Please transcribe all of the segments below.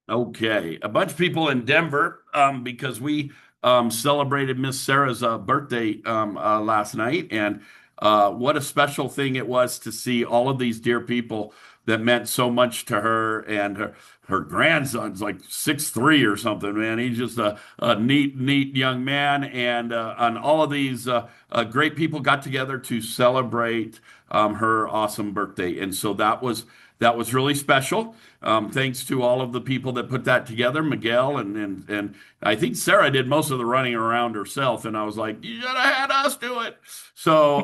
Okay, a bunch of people in Denver because we celebrated Miss Sarah's birthday last night, and what a special thing it was to see all of these dear people that meant so much to her and her grandson's like 6'3" or something. Man, he's just a neat young man, and all of these great people got together to celebrate her awesome birthday, and so that was really special. Thanks to all of the people that put that together, Miguel and I think Sarah did most of the running around herself, and I was like, you should have had us do it. So,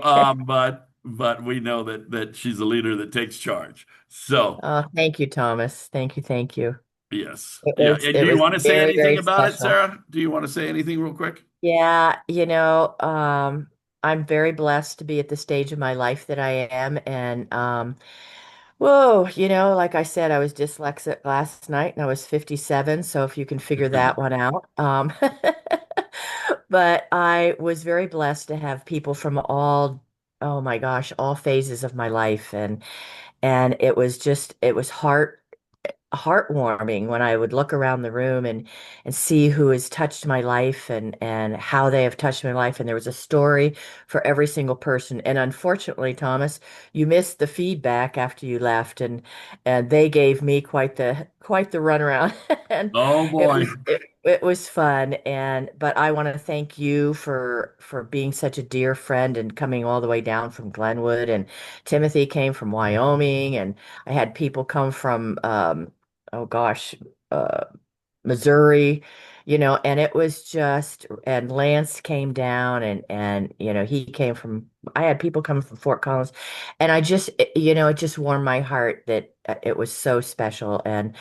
but we know that she's a leader that takes charge. So, Oh, thank you, Thomas. Thank you, thank you. yes, It yeah. was And do it you was want to say very, anything very about it, special. Sarah? Do you want to say anything real quick? Yeah, I'm very blessed to be at the stage of my life that I am. And whoa, like I said, I was dyslexic last night and I was 57, so if you can figure that one out. But I was very blessed to have people from oh my gosh, all phases of my life. And it was heartwarming when I would look around the room and see who has touched my life and how they have touched my life. And there was a story for every single person. And unfortunately, Thomas, you missed the feedback after you left, and they gave me quite the runaround. And Oh boy. it was fun. And but I want to thank you for being such a dear friend and coming all the way down from Glenwood. And Timothy came from Wyoming, and I had people come from oh gosh, uh, Missouri, and it was just, and Lance came down and he came from, I had people come from Fort Collins, and it just warmed my heart that it was so special. And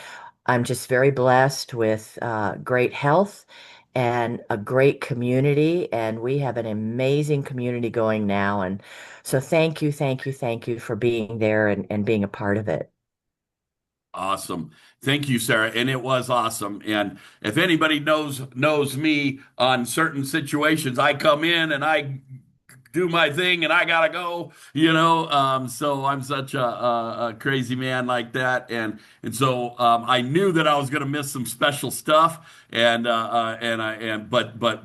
I'm just very blessed with great health and a great community, and we have an amazing community going now. And so thank you, thank you, thank you for being there and being a part of it. Awesome. Thank you, Sarah. And it was awesome. And if anybody knows me on certain situations, I come in and I do my thing and I gotta go. So I'm such a crazy man like that. And so I knew that I was gonna miss some special stuff. But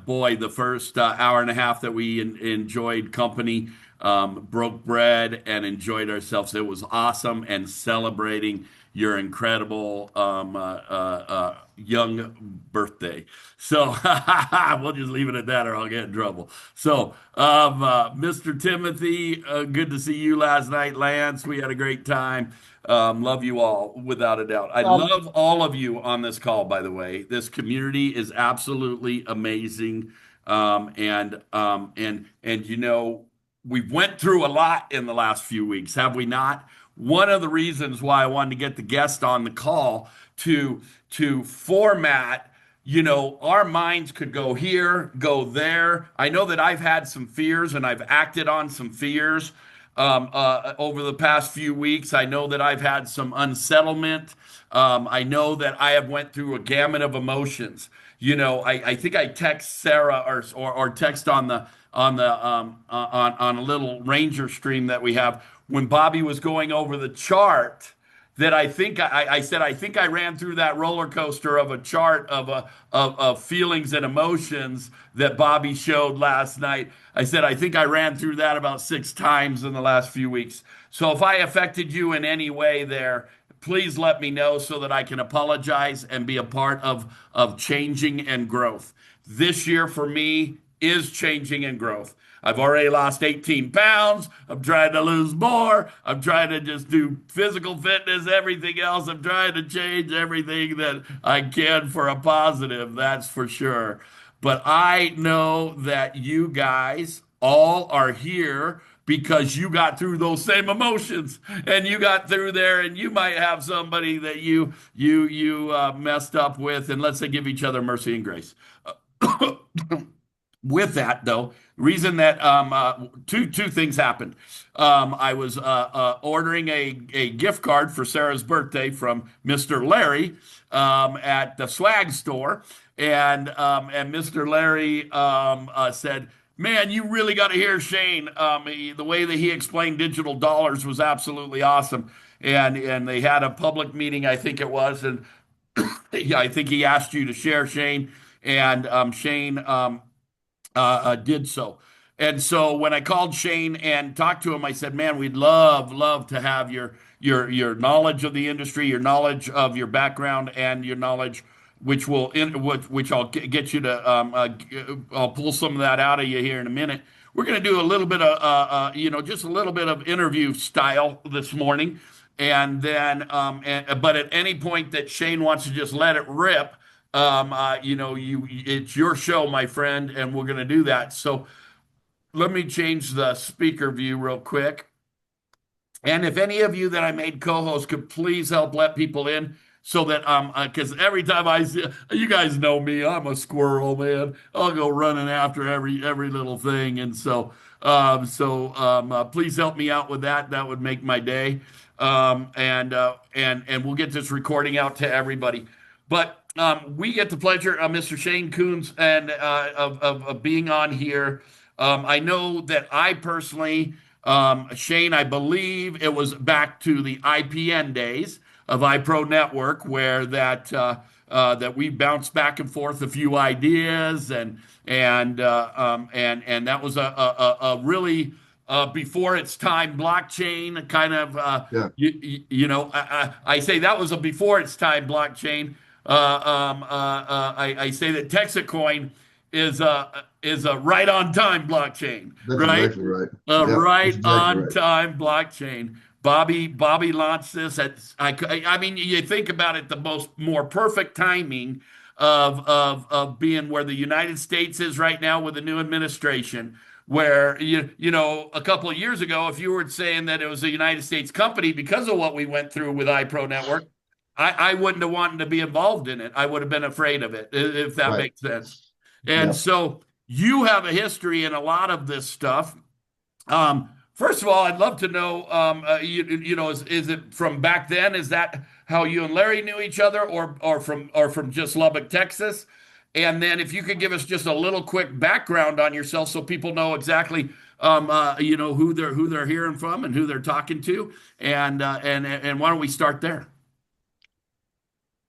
boy, the first hour and a half that we enjoyed company, broke bread and enjoyed ourselves. It was awesome and celebrating your incredible young birthday. So we'll just leave it at that, or I'll get in trouble. So, Mr. Timothy, good to see you last night. Lance, we had a great time. Love you all, without a doubt. I Well, love all of you on this call, by the way. This community is absolutely amazing. And we've went through a lot in the last few weeks, have we not? One of the reasons why I wanted to get the guest on the call to format, our minds could go here, go there. I know that I've had some fears and I've acted on some fears over the past few weeks. I know that I've had some unsettlement. I know that I have went through a gamut of emotions. I think I text Sarah or text on a little Ranger stream that we have when Bobby was going over the chart, that I said I think I ran through that roller coaster of a chart of feelings and emotions that Bobby showed last night. I said I think I ran through that about 6 times in the last few weeks. So if I affected you in any way there, please let me know so that I can apologize and be a part of changing and growth. This year for me is changing and growth. I've already lost 18 pounds. I'm trying to lose more. I'm trying to just do physical fitness, everything else. I'm trying to change everything that I can for a positive, that's for sure. But I know that you guys all are here because you got through those same emotions and you got through there, and you might have somebody that you messed up with, and let's say give each other mercy and grace. With that, though, reason that two things happened. I was ordering a gift card for Sarah's birthday from Mr. Larry at the swag store, and Mr. Larry said, "Man, you really got to hear Shane. The way that he explained digital dollars was absolutely awesome." And they had a public meeting, I think it was, and Yeah, I think he asked you to share, Shane, and Shane did so. And so when I called Shane and talked to him, I said, "Man, we'd love to have your knowledge of the industry, your knowledge of your background, and your knowledge, which I'll get you to. I'll pull some of that out of you here in a minute. We're going to do a little bit of, just a little bit of interview style this morning, and then, but at any point that Shane wants to just let it rip." It's your show, my friend, and we're going to do that. So let me change the speaker view real quick. And if any of you that I made co-host could please help let people in so that because every time I see you guys know me, I'm a squirrel, man. I'll go running after every little thing, and please help me out with that. That would make my day. And we'll get this recording out to everybody. But we get the pleasure of Mr. Shane Coons and of being on here. I know that I personally, Shane, I believe it was back to the IPN days of iPro Network where that we bounced back and forth a few ideas and that was a really before its time blockchain kind of Yeah, I say that was a before its time blockchain. I say that Texacoin is a right on time blockchain, that's right? exactly right. A Yep, that's right exactly on right. time blockchain. Bobby launched this at I mean you think about it, the more perfect timing of being where the United States is right now with the new administration. Where a couple of years ago, if you were saying that it was a United States company because of what we went through with iPro Network, I wouldn't have wanted to be involved in it. I would have been afraid of it, if that Right. makes sense. And Yeah. so you have a history in a lot of this stuff. First of all, I'd love to know, is it from back then? Is that how you and Larry knew each other, or from just Lubbock, Texas? And then if you could give us just a little quick background on yourself, so people know exactly, who they're hearing from and who they're talking to, and why don't we start there?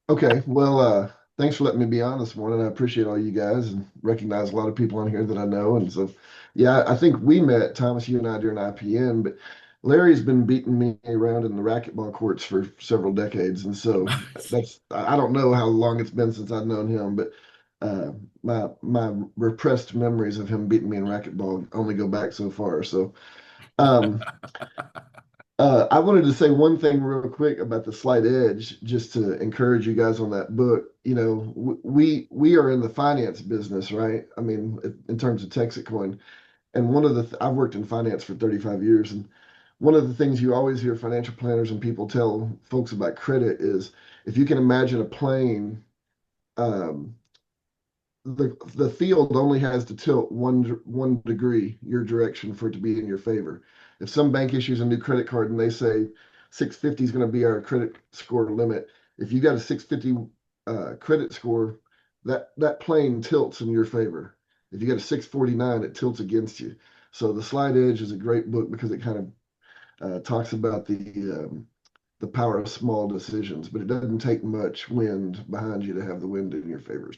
Okay. Well, thanks for letting me be on this morning. I appreciate all you guys and recognize a lot of people on here that I know. And so, yeah, I think we met, Thomas, you and I, during IPN, but Larry's been beating me around in the racquetball courts for several decades. And so I don't know how long it's been since I've known him, but uh, my repressed memories of him beating me in racquetball only go back so far. So, um, I wanted to say one thing real quick about the Slight Edge, just to encourage you guys on that book. You know, we are in the finance business, right? I mean, in terms of Texacoin, and one of the I've worked in finance for 35 years, and one of the things you always hear financial planners and people tell folks about credit is if you can imagine a plane, um, the field only has to tilt one degree your direction for it to be in your favor. If some bank issues a new credit card and they say 650 is going to be our credit score limit, if you got a 650 credit score, that plane tilts in your favor. If you got a 649, it tilts against you. So the Slight Edge is a great book because it kind of talks about the power of small decisions, but it doesn't take much wind behind you to have the wind in your favor.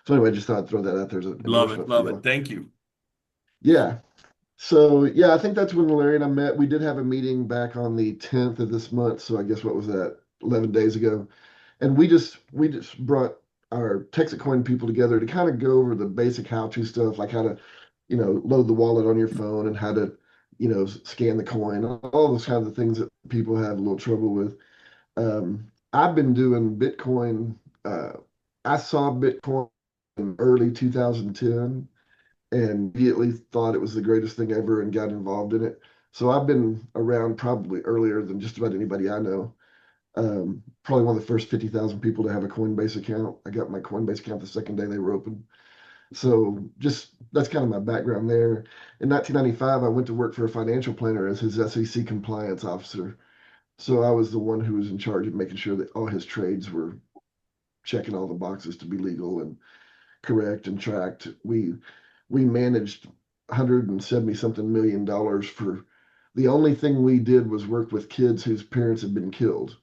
So anyway, just thought I'd throw that out there as an Love it, endorsement for love it. y'all. Thank you. Yeah. So yeah, I think that's when Larry and I met. We did have a meeting back on the 10th of this month. So I guess what was that? 11 days ago. And we just brought our Texacoin people together to kind of go over the basic how-to stuff, like how to, load the wallet on your phone and how to, scan the coin, all those kinds of things that people have a little trouble with. I've been doing Bitcoin. I saw Bitcoin in early 2010 and immediately thought it was the greatest thing ever and got involved in it. So I've been around probably earlier than just about anybody I know. Probably one of the first 50,000 people to have a Coinbase account. I got my Coinbase account the second day they were open. So just that's kind of my background there. In 1995, I went to work for a financial planner as his SEC compliance officer. So I was the one who was in charge of making sure that all his trades were checking all the boxes to be legal and correct and tracked. We managed 170 something $1 million for the only thing we did was work with kids whose parents had been killed.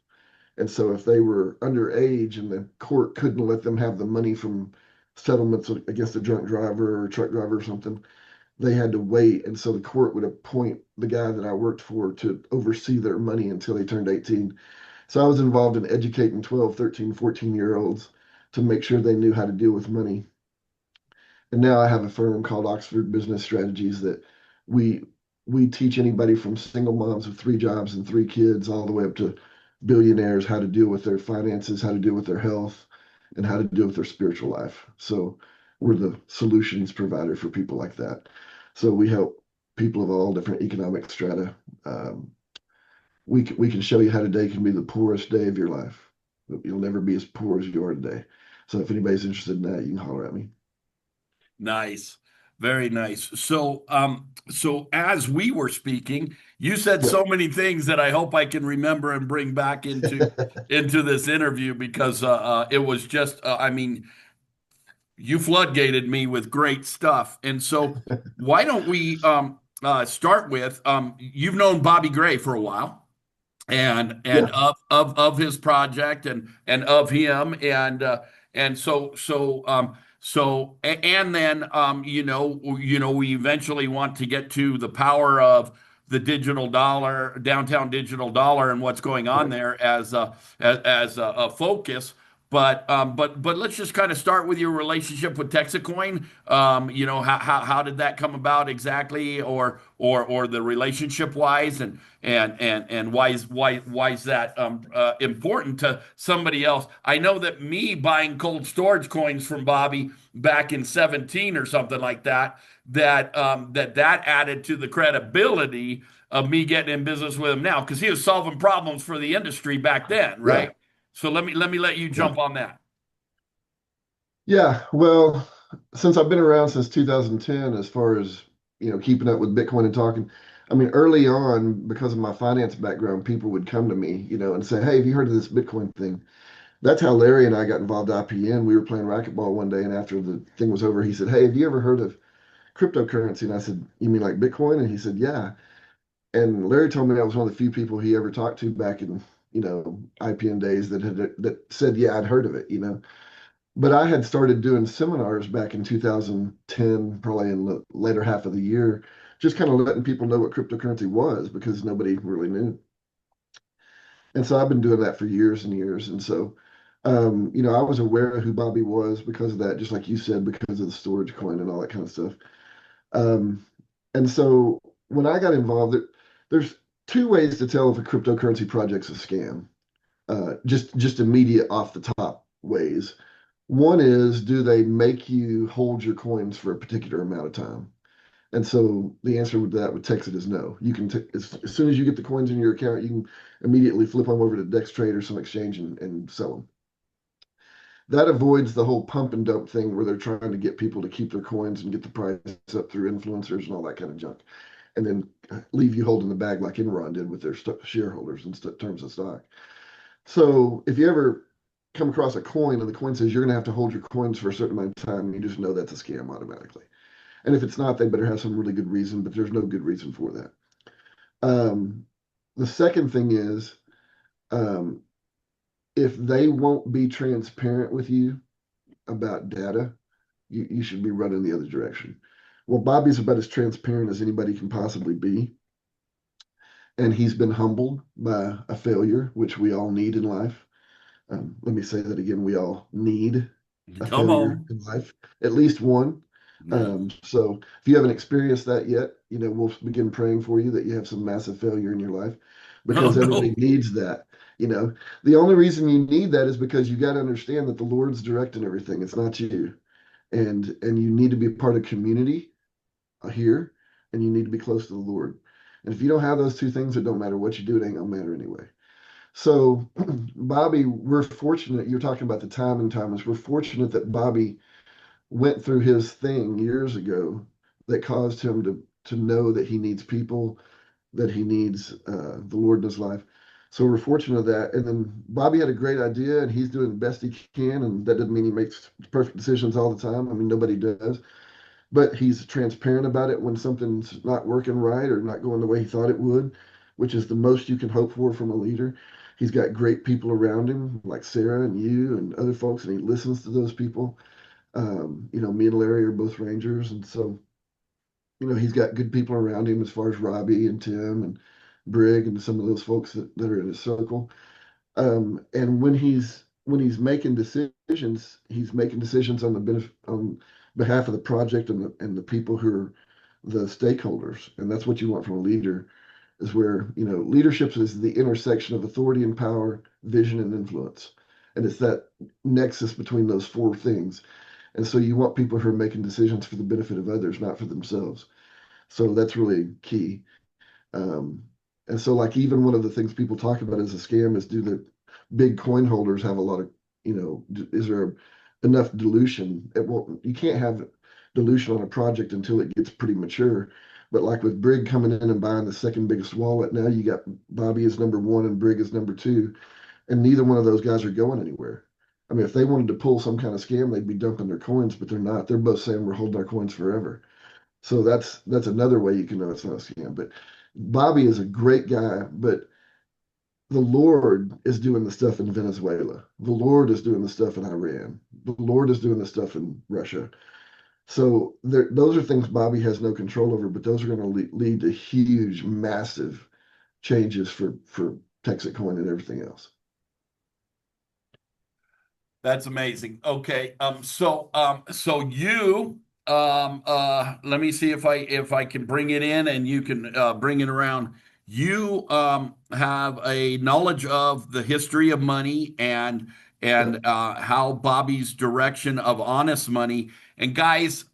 And so if they were underage and the court couldn't let them have the money from settlements against a drunk driver or a truck driver or something, they had to wait. And so the court would appoint the guy that I worked for to oversee their money until they turned 18. So I was involved in educating 12, 13, 14-year-olds to make sure they knew how to deal with money. And now I have a firm called Oxford Business Strategies that we we teach anybody from single moms with 3 jobs and 3 kids all the way up to billionaires how to deal with their finances, how to deal with their health, and how to deal with their spiritual life. So we're the solutions provider for people like that. So we help people of all different economic strata. Um, we can show you how today can be the poorest day of your life. You'll never be as poor as you are today. So if anybody's interested in that, you can holler at me. Nice. Very nice. So as we were speaking, you said Yep. so many things that I hope I can remember and bring back into this interview because it was just I mean, you floodgated me with great stuff. And so why don't we start with you've known Bobby Gray for a while and Yeah, of his project and of him and and then we eventually want to get to the power of the digital dollar, downtown digital dollar, and what's going on right. there as a focus. But let's just kind of start with your relationship with Texacoin. How did that come about exactly, or the relationship wise, and why is that important to somebody else? I know that me buying cold storage coins from Bobby back in 17 or something like that, that added to the credibility of me getting in business with him now because he was solving problems for the industry back then, Yeah, right? So let you yeah. jump on that. Yeah, well, since I've been around since 2010, as far as keeping up with Bitcoin and talking, I mean, early on, because of my finance background, people would come to me, and say, "Hey, have you heard of this Bitcoin thing?" That's how Larry and I got involved in IPN. We were playing racquetball one day, and after the thing was over, he said, "Hey, have you ever heard of cryptocurrency?" And I said, "You mean like Bitcoin?" And he said, "Yeah." And Larry told me I was one of the few people he ever talked to back in, IPN days that said, "Yeah, I'd heard of it." But I had started doing seminars back in 2010, probably in the later half of the year, just kind of letting people know what cryptocurrency was because nobody really knew. And so I've been doing that for years and years. And so, I was aware of who Bobby was because of that, just like you said, because of the storage coin and all that kind of stuff. Um, and so when I got involved, there's 2 ways to tell if a cryptocurrency project's a scam. Just immediate off the top ways. One is, do they make you hold your coins for a particular amount of time? And so the answer with that with Texas is no. You can as soon as you get the coins in your account, you can immediately flip them over to Dextrade or some exchange and sell them. That avoids the whole pump and dump thing where they're trying to get people to keep their coins and get the price up through influencers and all that kind of junk, and then leave you holding the bag like Enron did with their shareholders in terms of stock. So if you ever come across a coin and the coin says you're going to have to hold your coins for a certain amount of time, you just know that's a scam automatically. And if it's not, they better have some really good reason, but there's no good reason for that. Um, the second thing is, um, if they won't be transparent with you about data, you should be running the other direction. Well, Bobby's about as transparent as anybody can possibly be. And he's been humbled by a failure, which we all need in life. Let me say that again. We all need a Come failure on. in life, at least one. Yeah. So if you haven't experienced that yet, we'll begin praying for you that you have some massive failure in your life Oh because everybody no. needs that. You know, the only reason you need that is because you got to understand that the Lord's directing everything. It's not you. And you need to be part of community here, and you need to be close to the Lord. And if you don't have those 2 things, it don't matter what you do, it ain't gonna matter anyway. So, Bobby, we're fortunate. You're talking about the timing, Thomas. We're fortunate that Bobby went through his thing years ago that caused him to know that he needs people, that he needs the Lord in his life. So we're fortunate of that. And then Bobby had a great idea, and he's doing the best he can. And that doesn't mean he makes perfect decisions all the time. I mean, nobody does. But he's transparent about it when something's not working right or not going the way he thought it would, which is the most you can hope for from a leader. He's got great people around him, like Sarah and you and other folks, and he listens to those people. Me and Larry are both Rangers, and so he's got good people around him as far as Robbie and Tim and Brig and some of those folks that are in his circle. And when he's making decisions, he's making decisions on the on behalf of the project and the people who are the stakeholders. And that's what you want from a leader, is where, leadership is the intersection of authority and power, vision and influence. And it's that nexus between those four things. And so you want people who are making decisions for the benefit of others, not for themselves. So that's really key. Um, and so, like, even one of the things people talk about as a scam is, do the big coin holders have a lot of, is there enough dilution? You can't have dilution on a project until it gets pretty mature. But like with Brig coming in and buying the second biggest wallet, now you got Bobby as number one and Brig as number two, and neither one of those guys are going anywhere. I mean, if they wanted to pull some kind of scam, they'd be dumping their coins, but they're not. They're both saying we're holding our coins forever. So that's another way you can know it's not a scam. But Bobby is a great guy, but the Lord is doing the stuff in Venezuela. The Lord is doing the stuff in Iran. The Lord is doing the stuff in Russia. So those are things Bobby has no control over, but those are going to lead to huge, massive changes for Texas Coin and everything else. That's amazing. Okay. So you let me see if I can bring it in and you can bring it around. You have a knowledge of the history of money Yeah, and how Bobby's direction of honest money. And guys,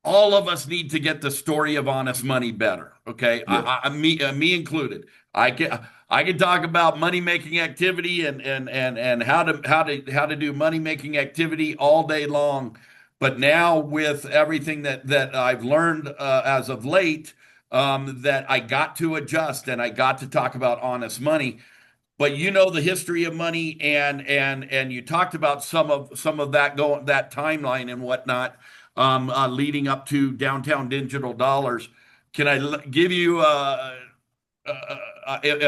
all of us need to get the story of honest money better. Okay, yeah, me included. I can talk about money making activity and how to do money making activity all day long, but now with everything that I've learned as of late, that I got to adjust and I got to talk about honest money. But you know the history of money, and you talked about some of that timeline and whatnot, leading up to downtown digital dollars. Can give you? Am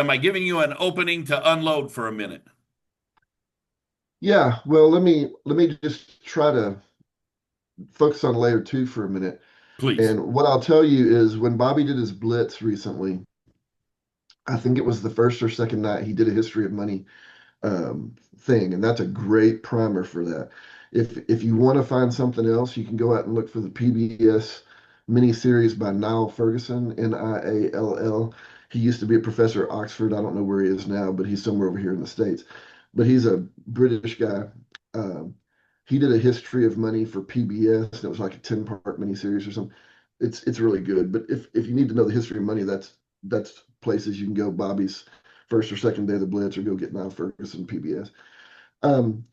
I giving you an opening to unload for a minute, yeah. Well, let me just try to focus on layer two for a minute. please? And what I'll tell you is, when Bobby did his blitz recently, I think it was the first or second night, he did a history of money thing, and that's a great primer for that. If you want to find something else, you can go out and look for the PBS miniseries by Niall Ferguson, Niall. He used to be a professor at Oxford. I don't know where he is now, but he's somewhere over here in the States. But he's a British guy. Um, he did a history of money for PBS. And it was like a 10-part miniseries or something. It's really good. But if you need to know the history of money, that's places you can go. Bobby's first or second day of the blitz, or go get Niall Ferguson PBS. Um,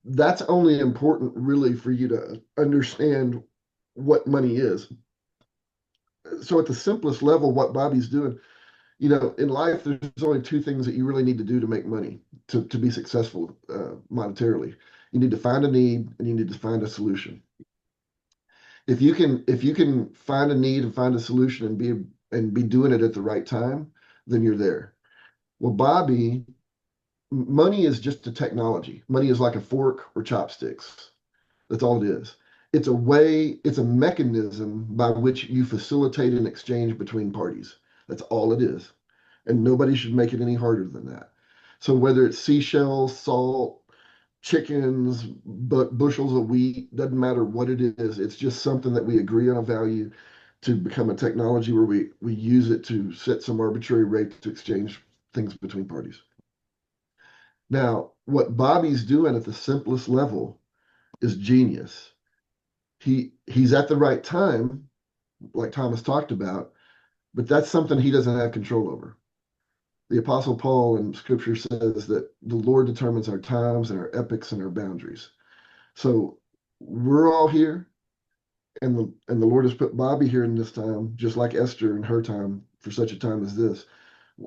that's only important really for you to understand what money is. So at the simplest level, what Bobby's doing, in life, there's only two things that you really need to do to make money, to be successful monetarily. You need to find a need, and you need to find a solution. If you can find a need and find a solution and be doing it at the right time, then you're there. Well, Bobby, money is just a technology. Money is like a fork or chopsticks. That's all it is. It's a mechanism by which you facilitate an exchange between parties. That's all it is. And nobody should make it any harder than that. So whether it's seashells, salt, chickens, but bushels of wheat, doesn't matter what it is. It's just something that we agree on a value to become a technology where we use it to set some arbitrary rate to exchange things between parties. Now, what Bobby's doing at the simplest level is genius. He's at the right time, like Thomas talked about, but that's something he doesn't have control over. The Apostle Paul in Scripture says that the Lord determines our times and our epochs and our boundaries. So we're all here, and the Lord has put Bobby here in this time, just like Esther in her time, for such a time as this.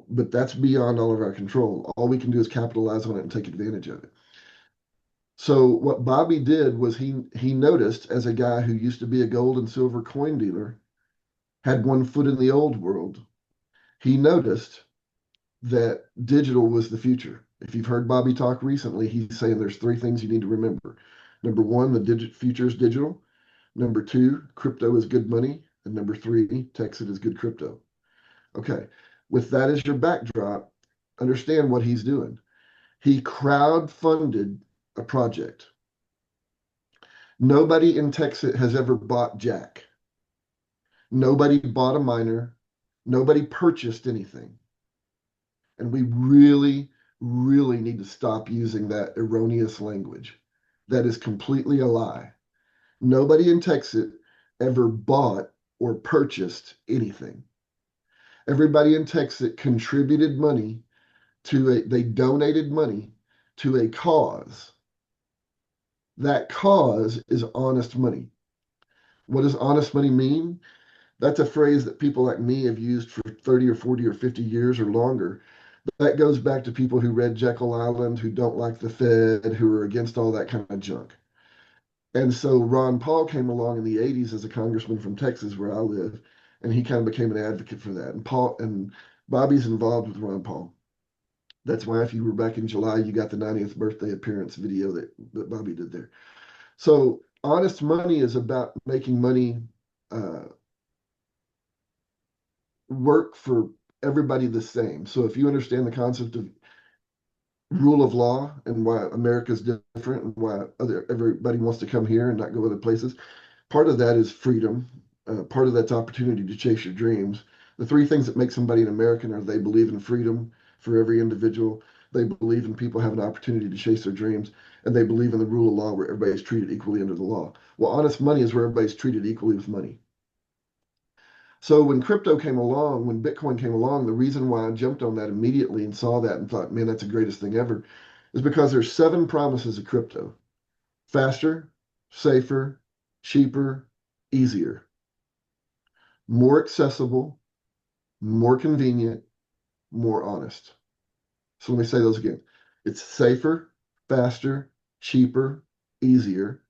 But that's beyond all of our control. All we can do is capitalize on it and take advantage of it. So what Bobby did was, he noticed, as a guy who used to be a gold and silver coin dealer, had one foot in the old world. He noticed that digital was the future. If you've heard Bobby talk recently, he's saying there's three things you need to remember. Number one, the future is digital. Number two, crypto is good money. And number three, Texas is good crypto. Okay. With that as your backdrop, understand what he's doing. He crowd funded a project. Nobody in Texas has ever bought Jack. Nobody bought a miner. Nobody purchased anything. And we really, really need to stop using that erroneous language. That is completely a lie. Nobody in Texas ever bought or purchased anything. Everybody in Texas contributed money they donated money to a cause. That cause is honest money. What does honest money mean? That's a phrase that people like me have used for 30 or 40 or 50 years or longer. That goes back to people who read Jekyll Island, who don't like the Fed, who are against all that kind of junk. And so Ron Paul came along in the 80s as a congressman from Texas, where I live, and he kind of became an advocate for that. And Bobby's involved with Ron Paul. That's why if you were back in July, you got the 90th birthday appearance video that Bobby did there. So honest money is about making money uh, work for everybody the same. So if you understand the concept of rule of law and why America's different and why everybody wants to come here and not go other places, part of that is freedom. Part of that's opportunity to chase your dreams. The three things that make somebody an American are they believe in freedom for every individual, they believe in people having an opportunity to chase their dreams, and they believe in the rule of law where everybody's treated equally under the law. Well, honest money is where everybody's treated equally with money. So when crypto came along, when Bitcoin came along, the reason why I jumped on that immediately and saw that and thought, man, that's the greatest thing ever, is because there's 7 promises of crypto: faster, safer, cheaper, easier, more accessible, more convenient, more honest. So let me say those again. It's safer, faster, cheaper, easier.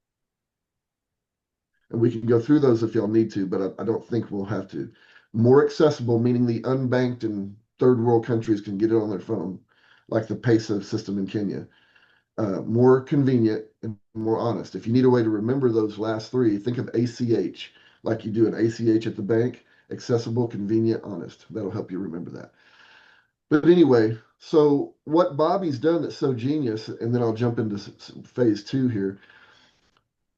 And we can go through those if y'all need to, but I don't think we'll have to. More accessible, meaning the unbanked and third world countries can get it on their phone, like the peso system in Kenya. More convenient and more honest. If you need a way to remember those last three, think of ACH, like you do an ACH at the bank: accessible, convenient, honest. That'll help you remember that. But anyway, so what Bobby's done that's so genius, and then I'll jump into phase 2 here.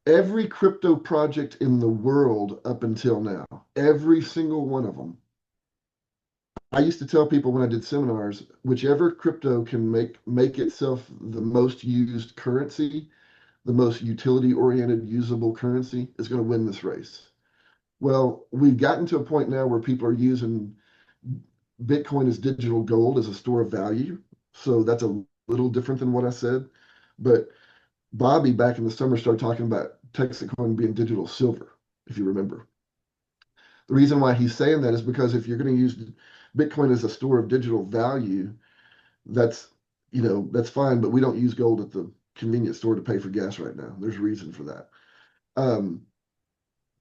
Every crypto project in the world up until now, every single one of them. I used to tell people when I did seminars, whichever crypto can make itself the most used currency, the most utility oriented usable currency, is going to win this race. Well, we've gotten to a point now where people are using Bitcoin as digital gold as a store of value. So that's a little different than what I said. But Bobby back in the summer started talking about Texacoin being digital silver, if you remember. The reason why he's saying that is because if you're going to use Bitcoin as a store of digital value, that's that's fine, but we don't use gold at the convenience store to pay for gas right now. There's a reason for that. Um,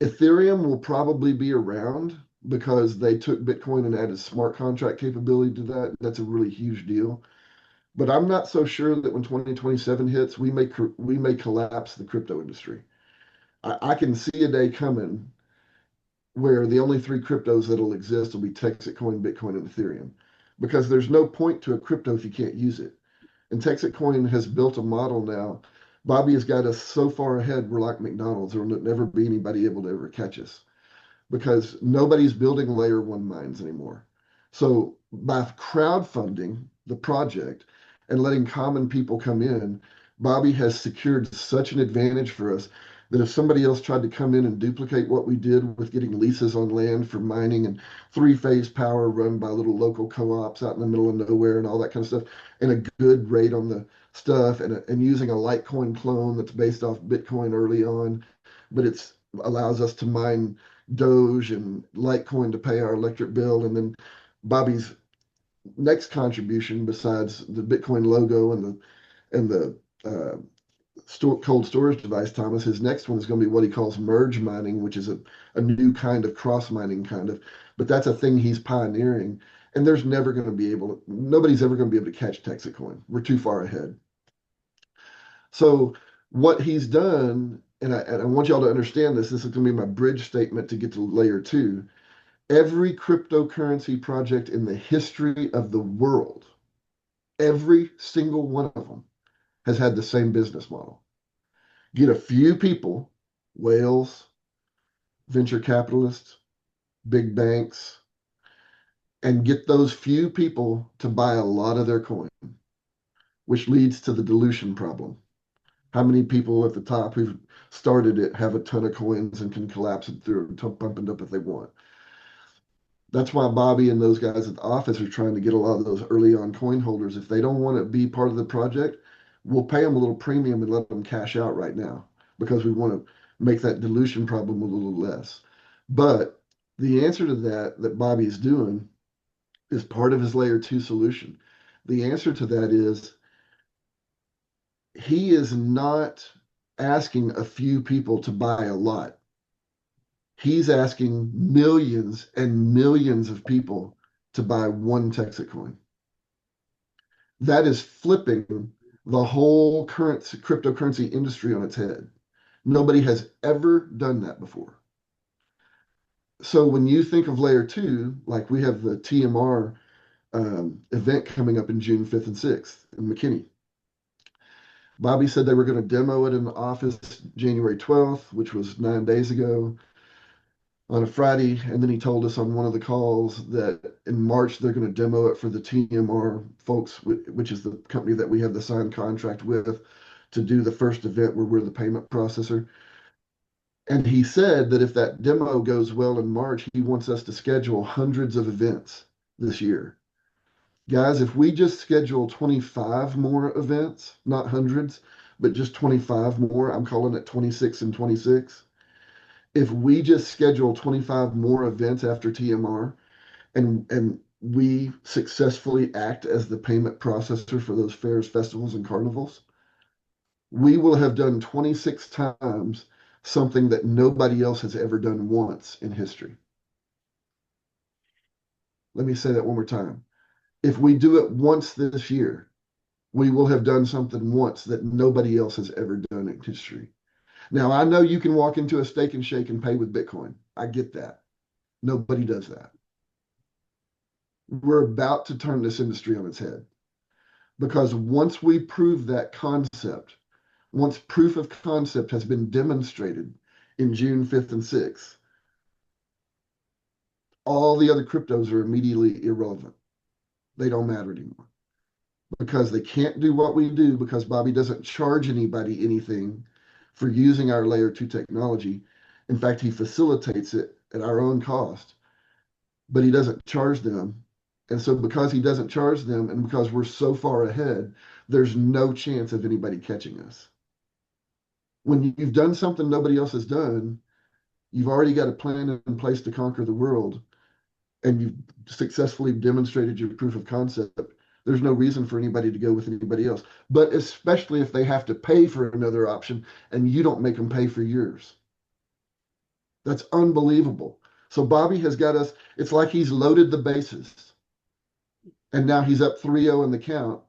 Ethereum will probably be around because they took Bitcoin and added smart contract capability to that. That's a really huge deal. But I'm not so sure that when 2027 hits, we may collapse the crypto industry. I can see a day coming where the only three cryptos that'll exist will be Texacoin, Bitcoin, and Ethereum, because there's no point to a crypto if you can't use it. And Texacoin has built a model now. Bobby has got us so far ahead, we're like McDonald's. There will never be anybody able to ever catch us because nobody's building layer 1 mines anymore. So by crowdfunding the project and letting common people come in, Bobby has secured such an advantage for us that if somebody else tried to come in and duplicate what we did with getting leases on land for mining and 3-phase power run by little local co-ops out in the middle of nowhere and all that kind of stuff, and a good rate on the stuff, and using a Litecoin clone that's based off Bitcoin early on, but it's allows us to mine Doge and Litecoin to pay our electric bill. And then Bobby's next contribution, besides the Bitcoin logo and the cold storage device, Thomas, his next one is going to be what he calls merge mining, which is a new kind of cross mining kind of, but that's a thing he's pioneering. And there's never going to be able to, nobody's ever going to be able to catch Texacoin. We're too far ahead. So what he's done, and I want y'all to understand this, this is going to be my bridge statement to get to layer two. Every cryptocurrency project in the history of the world, every single one of them has had the same business model. Get a few people, whales, venture capitalists, big banks, and get those few people to buy a lot of their coin, which leads to the dilution problem. How many people at the top who've started it have a ton of coins and can collapse it through and pump it up if they want? That's why Bobby and those guys at the office are trying to get a lot of those early on coin holders. If they don't want to be part of the project, we'll pay them a little premium and let them cash out right now because we want to make that dilution problem a little less. But the answer to that Bobby is doing is part of his layer two solution. The answer to that is he is not asking a few people to buy a lot. He's asking millions and millions of people to buy one Texas coin. That is flipping the whole current cryptocurrency industry on its head. Nobody has ever done that before. So when you think of layer two, like we have the TMR event coming up in June 5th and 6th in McKinney. Bobby said they were going to demo it in the office January 12th, which was 9 days ago on a Friday. And then he told us on one of the calls that in March they're going to demo it for the TMR folks, which is the company that we have the signed contract with to do the first event where we're the payment processor. And he said that if that demo goes well in March, he wants us to schedule hundreds of events this year. Guys, if we just schedule 25 more events, not hundreds, but just 25 more, I'm calling it 26 and 26. If we just schedule 25 more events after TMR and we successfully act as the payment processor for those fairs, festivals, and carnivals, we will have done 26 times something that nobody else has ever done once in history. Let me say that one more time. If we do it once this year, we will have done something once that nobody else has ever done in history. Now, I know you can walk into a Steak and Shake and pay with Bitcoin. I get that. Nobody does that. We're about to turn this industry on its head because once we prove that concept, once proof of concept has been demonstrated in June 5th and 6th, all the other cryptos are immediately irrelevant. They don't matter anymore because they can't do what we do because Bobby doesn't charge anybody anything for using our layer two technology. In fact, he facilitates it at our own cost, but he doesn't charge them. And so because he doesn't charge them and because we're so far ahead, there's no chance of anybody catching us. When you've done something nobody else has done, you've already got a plan in place to conquer the world, and you've successfully demonstrated your proof of concept. There's no reason for anybody to go with anybody else, but especially if they have to pay for another option and you don't make them pay for yours. That's unbelievable. So Bobby has got us, it's like he's loaded the bases. And now he's up 3-0 in the count.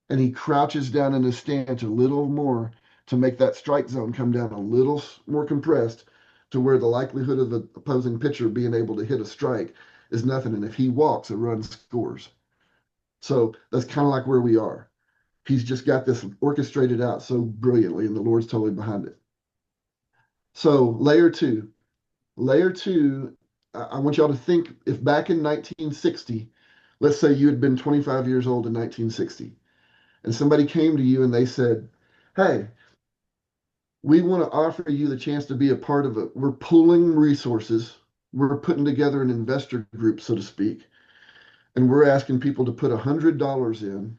And he crouches down in his stance a little more to make that strike zone come down a little more compressed to where the likelihood of the opposing pitcher being able to hit a strike is nothing. And if he walks, a run scores. So that's kind of like where we are. He's just got this orchestrated out so brilliantly, and the Lord's totally behind it. So layer two, I want y'all to think if back in 1960, let's say you had been 25 years old in 1960, and somebody came to you and they said, hey, we want to offer you the chance to be a part of it. We're pooling resources. We're putting together an investor group, so to speak. And we're asking people to put $100 in.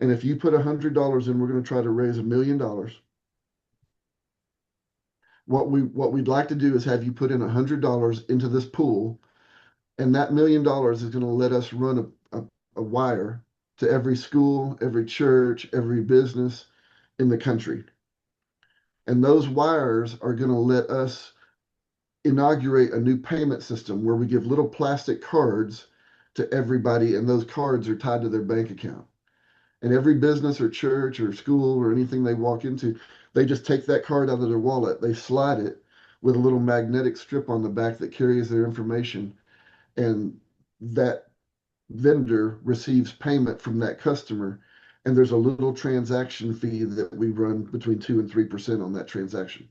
And if you put $100 in, we're going to try to raise $1 million. What we'd like to do is have you put in $100 into this pool, and that $1 million is going to let us run a wire to every school, every church, every business in the country. And those wires are going to let us inaugurate a new payment system where we give little plastic cards to everybody, and those cards are tied to their bank account. And every business or church or school or anything they walk into, they just take that card out of their wallet, they slide it with a little magnetic strip on the back that carries their information, and that vendor receives payment from that customer. And there's a little transaction fee that we run between 2 and 3% on that transaction.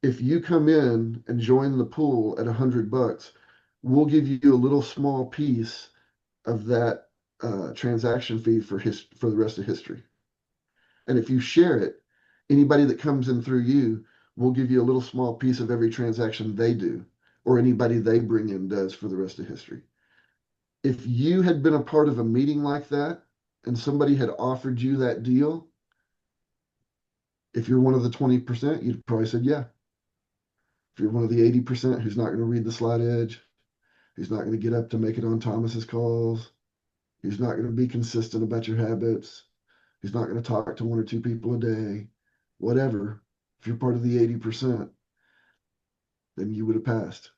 If you come in and join the pool at $100, we'll give you a little small piece of that transaction fee for the rest of history. And if you share it, anybody that comes in through you will give you a little small piece of every transaction they do, or anybody they bring in does for the rest of history. If you had been a part of a meeting like that and somebody had offered you that deal, if you're one of the 20%, you'd probably said yeah. If you're one of the 80% who's not going to read the slide edge, who's not going to get up to make it on Thomas's calls, who's not going to be consistent about your habits, who's not going to talk to one or two people a day, whatever, if you're part of the 80%, then you would have passed.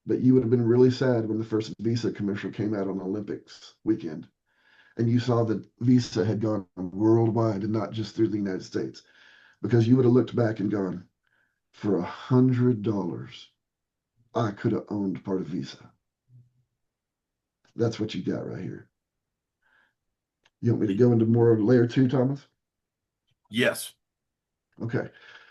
But you would have been really sad when the first Visa commercial came out on Olympics weekend and you saw that Visa had gone worldwide and not just through the United States, because you would have looked back and gone, for $100, I could have owned part of Visa. That's what you got right here. You want me to go into more of layer two, Thomas? Yes. Okay.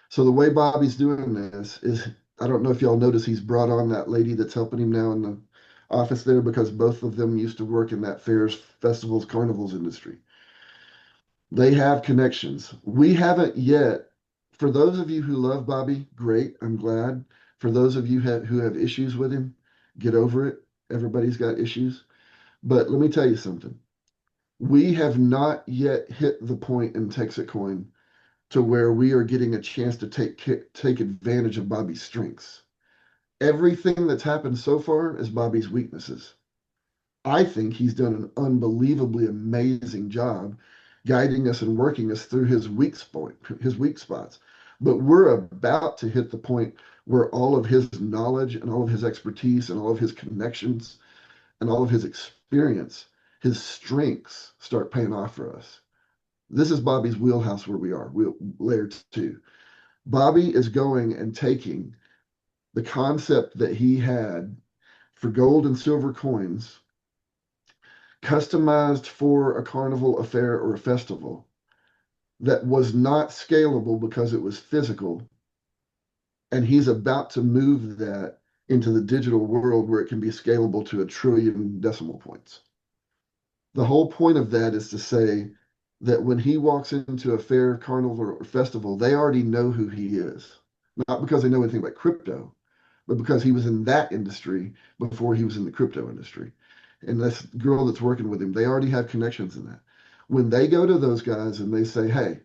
So the way Bobby's doing this is, I don't know if y'all notice, he's brought on that lady that's helping him now in the office there, because both of them used to work in that fairs, festivals, carnivals industry. They have connections. We haven't yet. For those of you who love Bobby, great. I'm glad. For those of you who have issues with him, get over it. Everybody's got issues. But let me tell you something. We have not yet hit the point in Texacoin to where we are getting a chance to take advantage of Bobby's strengths. Everything that's happened so far is Bobby's weaknesses. I think he's done an unbelievably amazing job guiding us and working us through his weak spots. But we're about to hit the point where all of his knowledge and all of his expertise and all of his connections and all of his experience, his strengths start paying off for us. This is Bobby's wheelhouse where we are, layer two. Bobby is going and taking the concept that he had for gold and silver coins, customized for a carnival, a fair, or a festival, that was not scalable because it was physical. And he's about to move that into the digital world where it can be scalable to 1 trillion decimal points. The whole point of that is to say that when he walks into a fair, carnival, or festival, they already know who he is. Not because they know anything about crypto, but because he was in that industry before he was in the crypto industry. And this girl that's working with him, they already have connections in that. When they go to those guys and they say, hey,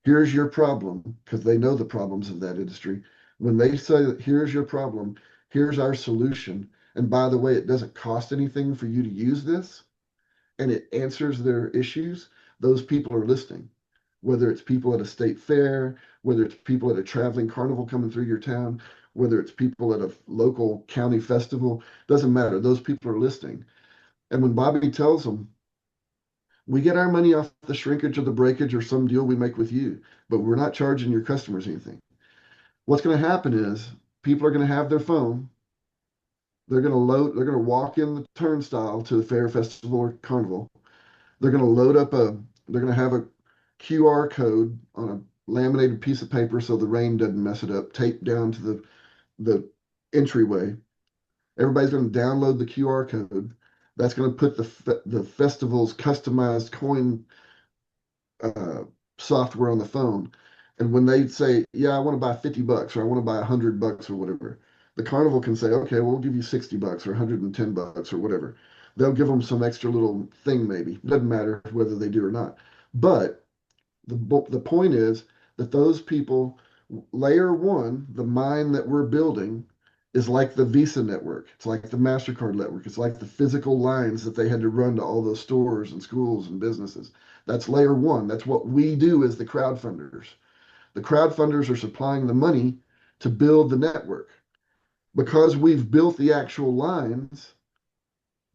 here's your problem, because they know the problems of that industry. When they say, here's your problem, here's our solution. And by the way, it doesn't cost anything for you to use this, and it answers their issues, those people are listening. Whether it's people at a state fair, whether it's people at a traveling carnival coming through your town, whether it's people at a local county festival, doesn't matter. Those people are listening. And when Bobby tells them, we get our money off the shrinkage or the breakage or some deal we make with you, but we're not charging your customers anything. What's going to happen is people are going to have their phone. They're going to walk in the turnstile to the fair, festival, or carnival. They're going to they're going to have a QR code on a laminated piece of paper so the rain doesn't mess it up, taped down to the entryway. Everybody's going to download the QR code. That's going to put the festival's customized coin software on the phone. And when they say, yeah, I want to buy $50 or I want to buy $100 or whatever, the carnival can say, okay, we'll give you $60 or $110 or whatever. They'll give them some extra little thing, maybe. Doesn't matter whether they do or not. But the point is that those people, layer one, the mine that we're building, is like the Visa network. It's like the MasterCard network. It's like the physical lines that they had to run to all those stores and schools and businesses. That's layer one. That's what we do as the crowdfunders. The crowdfunders are supplying the money to build the network. Because we've built the actual lines,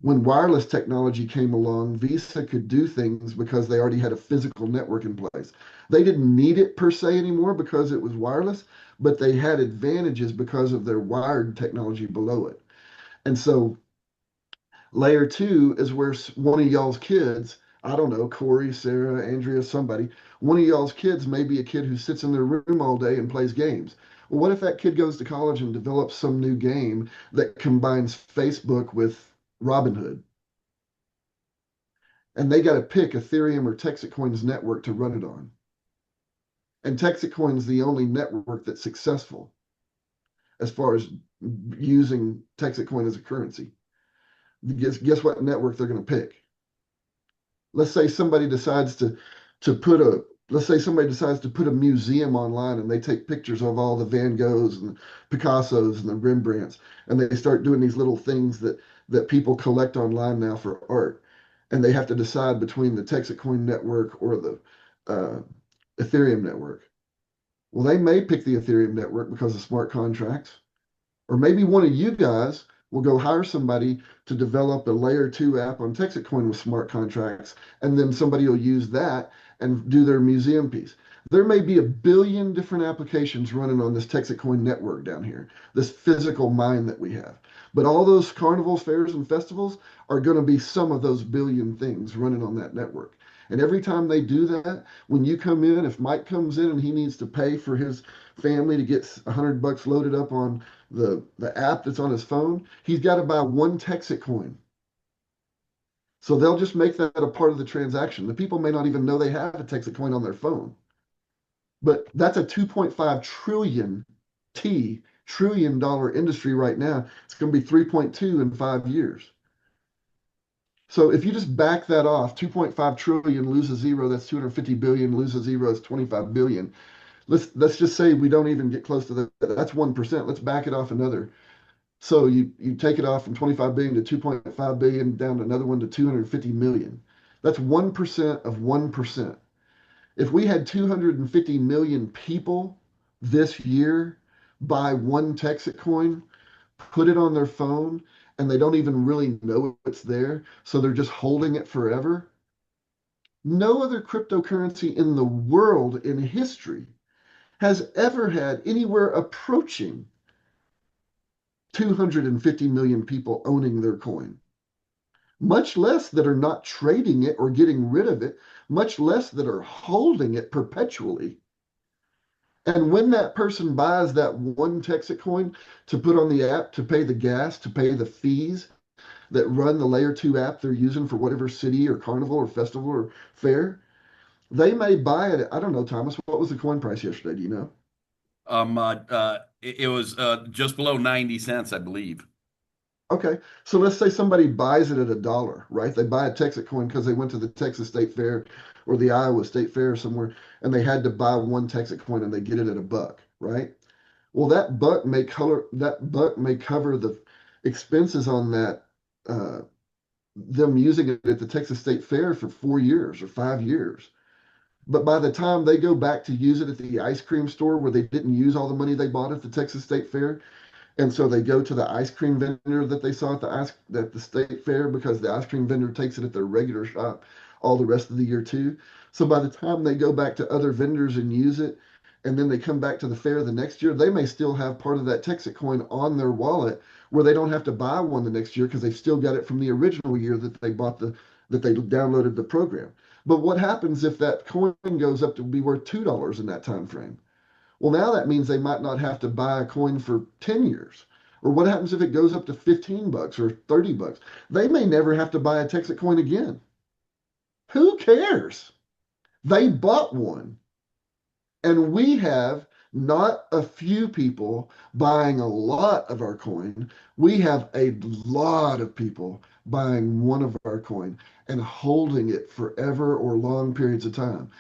When wireless technology came along, Visa could do things because they already had a physical network in place. They didn't need it per se anymore because it was wireless, but they had advantages because of their wired technology below it. And so layer two is where one of y'all's kids, I don't know, Corey, Sarah, Andrea, somebody, one of y'all's kids may be a kid who sits in their room all day and plays games. Well, what if that kid goes to college and develops some new game that combines Facebook with Robinhood? And they got to pick Ethereum or Texacoin's network to run it on. And Texacoin's the only network that's successful as far as using Texacoin as a currency. Guess what network they're going to pick? Let's say somebody decides to put a let's say somebody decides to put a museum online and they take pictures of all the Van Goghs and the Picassos and the Rembrandts and they start doing these little things that people collect online now for art and they have to decide between the Texacoin network or the uh, Ethereum network. Well, they may pick the Ethereum network because of smart contracts. Or maybe one of you guys will go hire somebody to develop a layer two app on Texacoin with smart contracts, and then somebody will use that and do their museum piece. There may be a billion different applications running on this Texacoin network down here, this physical mine that we have. But all those carnivals, fairs, and festivals are going to be some of those billion things running on that network. And every time they do that, when you come in, if Mike comes in and he needs to pay for his family to get $100 loaded up on the app that's on his phone, he's got to buy one Texas coin. So they'll just make that a part of the transaction. The people may not even know they have a Texas coin on their phone. But that's a 2.5 trillion trillion dollar industry right now. It's going to be 3.2 in 5 years. So if you just back that off, 2.5 trillion lose a zero, that's 250 billion, lose a zero, that's 25 billion. Let's just say we don't even get close to that. That's 1%. Let's back it off another. So you take it off from 25 billion to 2.5 billion down to another one to 250 million. That's 1% of 1%. If we had 250 million people this year buy one Texas coin, put it on their phone, and they don't even really know it's there, so they're just holding it forever. No other cryptocurrency in the world in history has ever had anywhere approaching 250 million people owning their coin, much less that are not trading it or getting rid of it, much less that are holding it perpetually. And when that person buys that one Texas coin to put on the app to pay the gas, to pay the fees that run the layer two app they're using for whatever city or carnival or festival or fair, they may buy it. I don't know, Thomas, what was the coin price yesterday? Do you know? It was just below 90 cents, I believe. Okay, so let's say somebody buys it at $1, right? They buy a Texas coin because they went to the Texas State Fair or the Iowa State Fair or somewhere, and they had to buy one Texas coin and they get it at $1, right? Well, that buck may cover the expenses on that them using it at the Texas State Fair for 4 years or 5 years. But by the time they go back to use it at the ice cream store where they didn't use all the money they bought at the Texas State Fair, and so they go to the ice cream vendor that they saw at the state fair because the ice cream vendor takes it at their regular shop all the rest of the year too. So by the time they go back to other vendors and use it, and then they come back to the fair the next year, they may still have part of that Texas coin on their wallet where they don't have to buy one the next year because they've still got it from the original year that they downloaded the program. But what happens if that coin goes up to be worth $2 in that time frame? Well, now that means they might not have to buy a coin for 10 years. Or what happens if it goes up to $15 or $30? They may never have to buy a Texas coin again. Who cares? They bought one. And we have not a few people buying a lot of our coin. We have a lot of people buying one of our coin and holding it forever or long periods of time.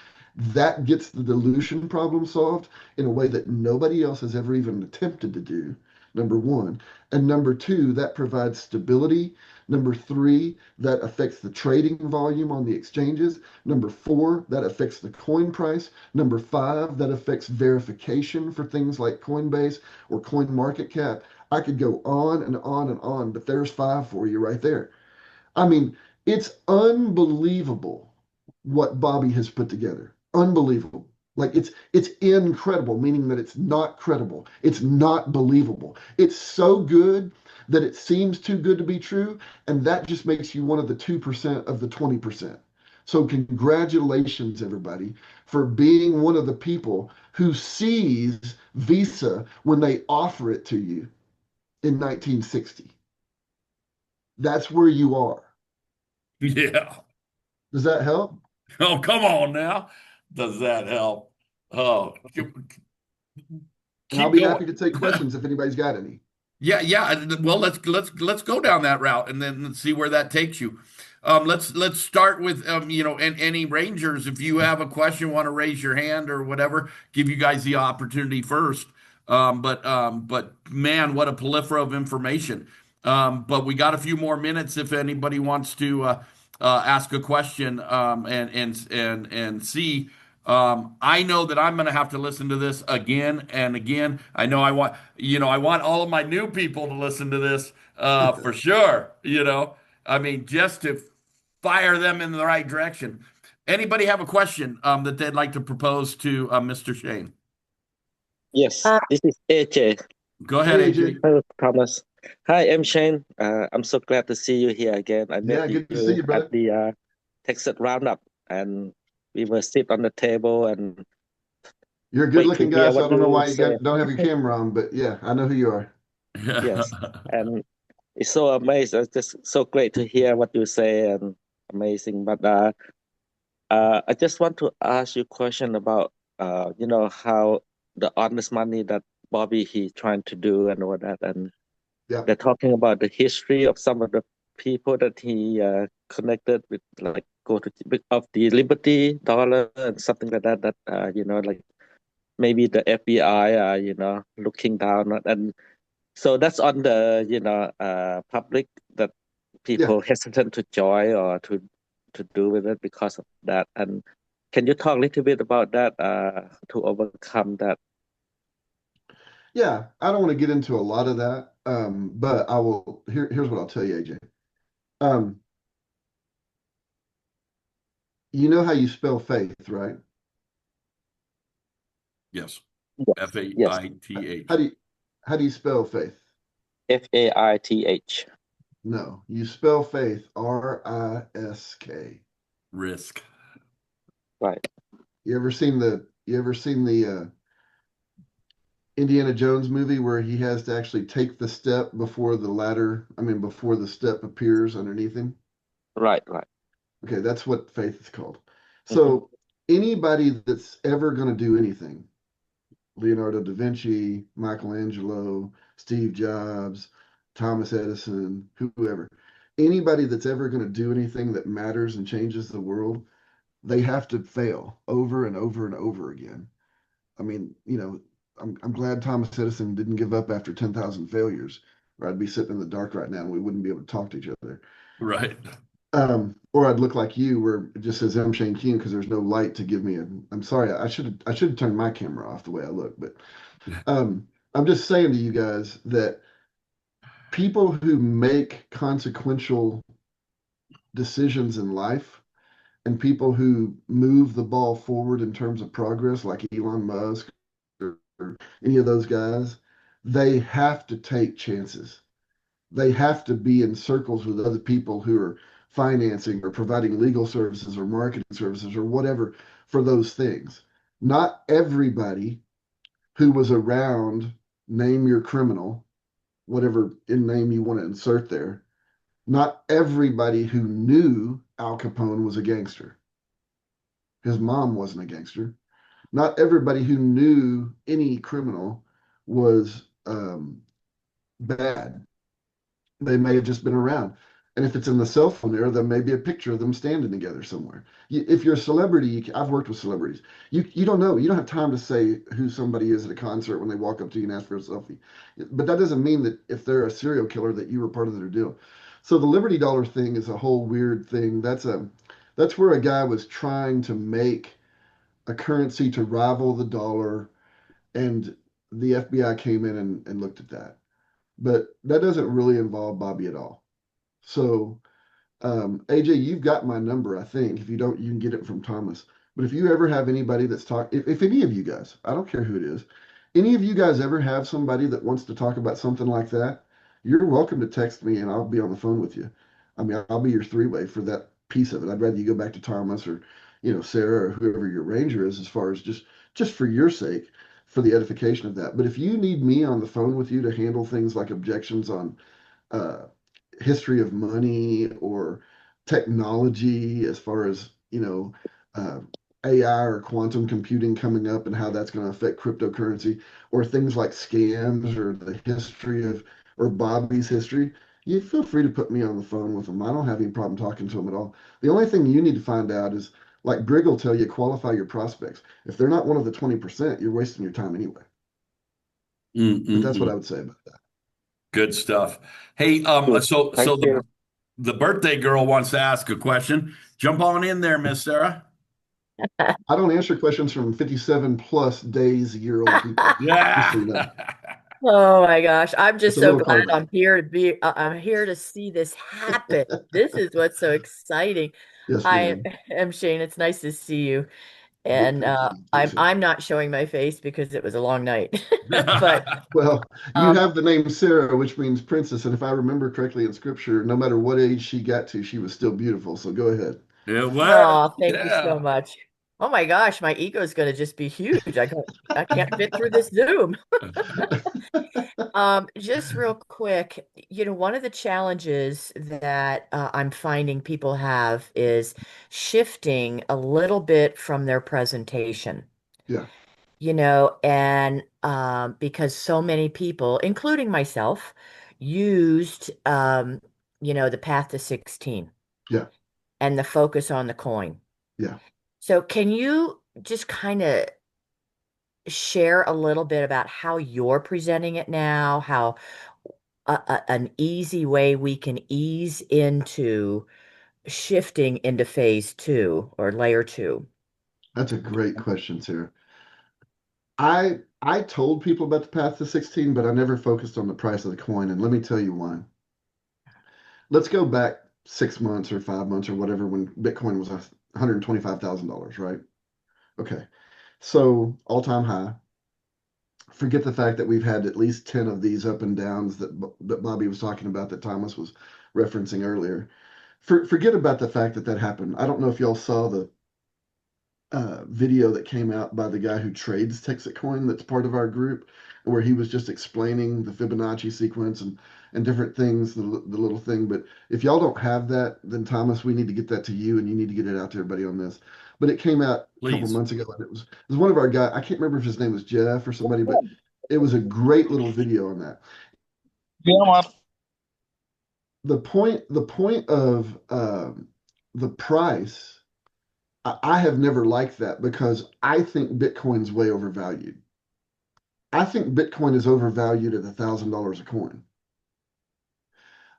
That gets the dilution problem solved in a way that nobody else has ever even attempted to do, number one. And number two, that provides stability. Number three, that affects the trading volume on the exchanges. Number four, that affects the coin price. Number five, that affects verification for things like Coinbase or Coin Market Cap. I could go on and on and on, but there's five for you right there. I mean, it's unbelievable what Bobby has put together. Unbelievable. Like it's incredible, meaning that it's not credible. It's not believable. It's so good that it seems too good to be true, and that just makes you one of the 2% of the 20%. So congratulations, everybody, for being one of the people who sees Visa when they offer it to you in 1960. That's where you are. Yeah. Does that help? Oh, come on now. Does that help? Oh, And I'll keep be going. happy to take questions if anybody's got any. Yeah, yeah. Well, let's go down that route and then see where that takes you. Let's start with and any Rangers. If you have a question, want to raise your hand or whatever, give you guys the opportunity first. But man, what a plethora of information. But we got a few more minutes if anybody wants to ask a question and see. I know that I'm going to have to listen to this again and again. I know I want all of my new people to listen to this for sure. I mean, just to fire them in the right direction. Anybody have a question that they'd like to propose to Mr. Shane? Yes, Uh, this is AJ. Go ahead, Hey, AJ. AJ. Hello, Thomas. Hi, I'm Shane. I'm so glad to see you here again. I met Yeah, good to see you you, at brother. the Texas Roundup, and we were sit on the table and You're a good wait to looking guy, hear so I what don't know you why you say. don't have your camera on, but yeah, I know who you are. Yes, and it's so amazing. It's just so great to hear what you say and amazing. But I just want to ask you a question about how the honest money that Bobby he trying to do and all that, and Yeah. they're talking about the history of some of the people that he connected with, like go to of the Liberty Dollar and something like that. That like maybe the FBI are looking down on, and so that's on the public that Yeah. people hesitant to join or to do with it because of that. And can you talk a little bit about that to overcome that? Yeah. I don't want to get into a lot of that. But I will here's what I'll tell you, AJ. Um, you know how you spell faith, right? Yes. Yes, F A yes. I T How H. do you how do you spell faith? FAITH. No, you spell faith RISK. Risk. Right. You ever seen the Indiana Jones movie where he has to actually take the step before the ladder, I mean before the step appears underneath him? Right. Right. Okay, that's what faith is called. Hmm. So anybody that's ever going to do anything, Leonardo da Vinci, Michelangelo, Steve Jobs, Thomas Edison, whoever, anybody that's ever going to do anything that matters and changes the world, they have to fail over and over and over again. I mean, I'm glad Thomas Edison didn't give up after 10,000 failures, or I'd be sitting in the dark right now and we wouldn't be able to talk to each other. Right. Or I'd look like you, where it just says M. Shane Kuhn because there's no light to give me a. I'm sorry, I should have turned my camera off the way I look, but I'm just saying to you guys that people who make consequential decisions in life and people who move the ball forward in terms of progress, like Elon Musk or any of those guys, they have to take chances. They have to be in circles with other people who are financing or providing legal services or marketing services or whatever for those things. Not everybody who was around, name your criminal, whatever in name you want to insert there, not everybody who knew Al Capone was a gangster. His mom wasn't a gangster. Not everybody who knew any criminal was bad. They may have just been around. And if it's in the cell phone era, there may be a picture of them standing together somewhere. If you're a celebrity, I've worked with celebrities. You don't know. You don't have time to say who somebody is at a concert when they walk up to you and ask for a selfie. But that doesn't mean that if they're a serial killer that you were part of their deal. So the Liberty Dollar thing is a whole weird thing. That's where a guy was trying to make a currency to rival the dollar, and the FBI came in and looked at that. But that doesn't really involve Bobby at all. So AJ, you've got my number, I think. If you don't, you can get it from Thomas. But if you ever have anybody that's if any of you guys, I don't care who it is, any of you guys ever have somebody that wants to talk about something like that, you're welcome to text me and I'll be on the phone with you. I mean, I'll be your three-way for that piece of it. I'd rather you go back to Thomas or, Sarah or whoever your ranger is, as far as just for your sake, for the edification of that. But if you need me on the phone with you to handle things like objections on uh, history of money or technology, as far as uh, AI or quantum computing coming up and how that's going to affect cryptocurrency, or things like scams or the history of or Bobby's history, you feel free to put me on the phone with them. I don't have any problem talking to them at all. The only thing you need to find out is, like Brig will tell you, qualify your prospects. If they're not one of the 20%, you're wasting your time anyway. But that's what I Mm-mm-mm. would say about that. Good stuff. Hey, Good. so Thank you. the birthday girl wants to ask a question. Jump on in there, Miss Sarah. I don't answer questions from 57 plus days year old people, just so Yeah. you know. Oh my gosh. I'm It's just a so little glad covert. I'm here to see this happen. This is what's so exciting. Yes, I ma'am. am Shane. It's nice to see you. Good. And Thank you. You too. I'm not showing my face because it was a long night. But Well, you um have the name Sarah, which means princess. And if I remember correctly in scripture, no matter what age she got to, she was still beautiful. So go ahead. It was. oh, thank you so Yeah. much. Oh my gosh, my ego is going to just be huge. I can't fit through this Zoom. Just real quick, one of the challenges that I'm finding people have is shifting a little bit from their presentation, Yeah. and because so many people, including myself, used, the path to 16 Yeah. and the focus on the coin. Yeah. So can you just kind of share a little bit about how you're presenting it now, how an easy way we can ease into shifting into phase two or layer two? That's a great question, Sarah. I told people about the path to 16, but I never focused on the price of the coin. And let me tell you why. Let's go back 6 months or 5 months or whatever when Bitcoin was $125,000, right? Okay. So all-time high. Forget the fact that we've had at least 10 of these up and downs that Bobby was talking about, that Thomas was referencing earlier. Forget about the fact that that happened. I don't know if y'all saw the video that came out by the guy who trades Texas Coin, that's part of our group, where he was just explaining the Fibonacci sequence and different things, the little thing. But if y'all don't have that, then Thomas, we need to get that to you, and you need to get it out to everybody on this. But it came out a couple Please. months ago, and it was one of our guys. I can't remember if his name was Jeff or somebody, but it was a great little video on that. Yeah, The point of the price, I have never liked that, because I think Bitcoin's way overvalued. I think Bitcoin is overvalued at $1,000 a coin.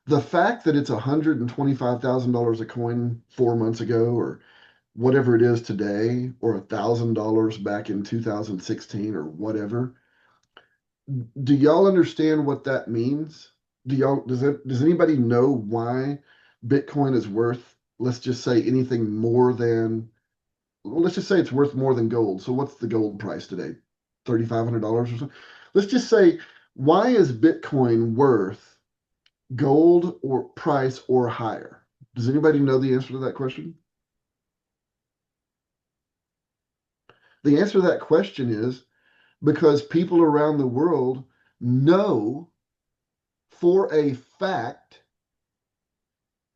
The fact that it's $125,000 a coin 4 months ago, or whatever it is today, or $1,000 back in 2016 or whatever, do y'all understand what that means? Does anybody know why Bitcoin is worth, let's just say, anything more than, well, let's just say it's worth more than gold. So what's the gold price today? $3,500 or something. Let's just say, why is Bitcoin worth gold or price or higher? Does anybody know the answer to that question? The answer to that question is because people around the world know for a fact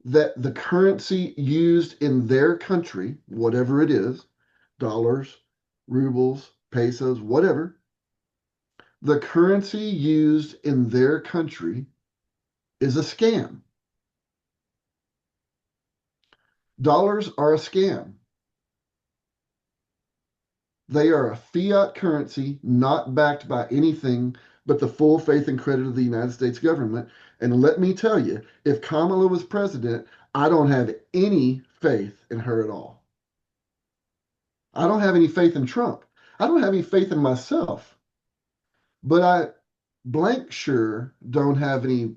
that the currency used in their country, whatever it is, dollars, rubles, pesos, whatever, the currency used in their country is a scam. Dollars are a scam. They are a fiat currency not backed by anything but the full faith and credit of the United States government. And let me tell you, if Kamala was president, I don't have any faith in her at all. I don't have any faith in Trump. I don't have any faith in myself. But I blank sure don't have any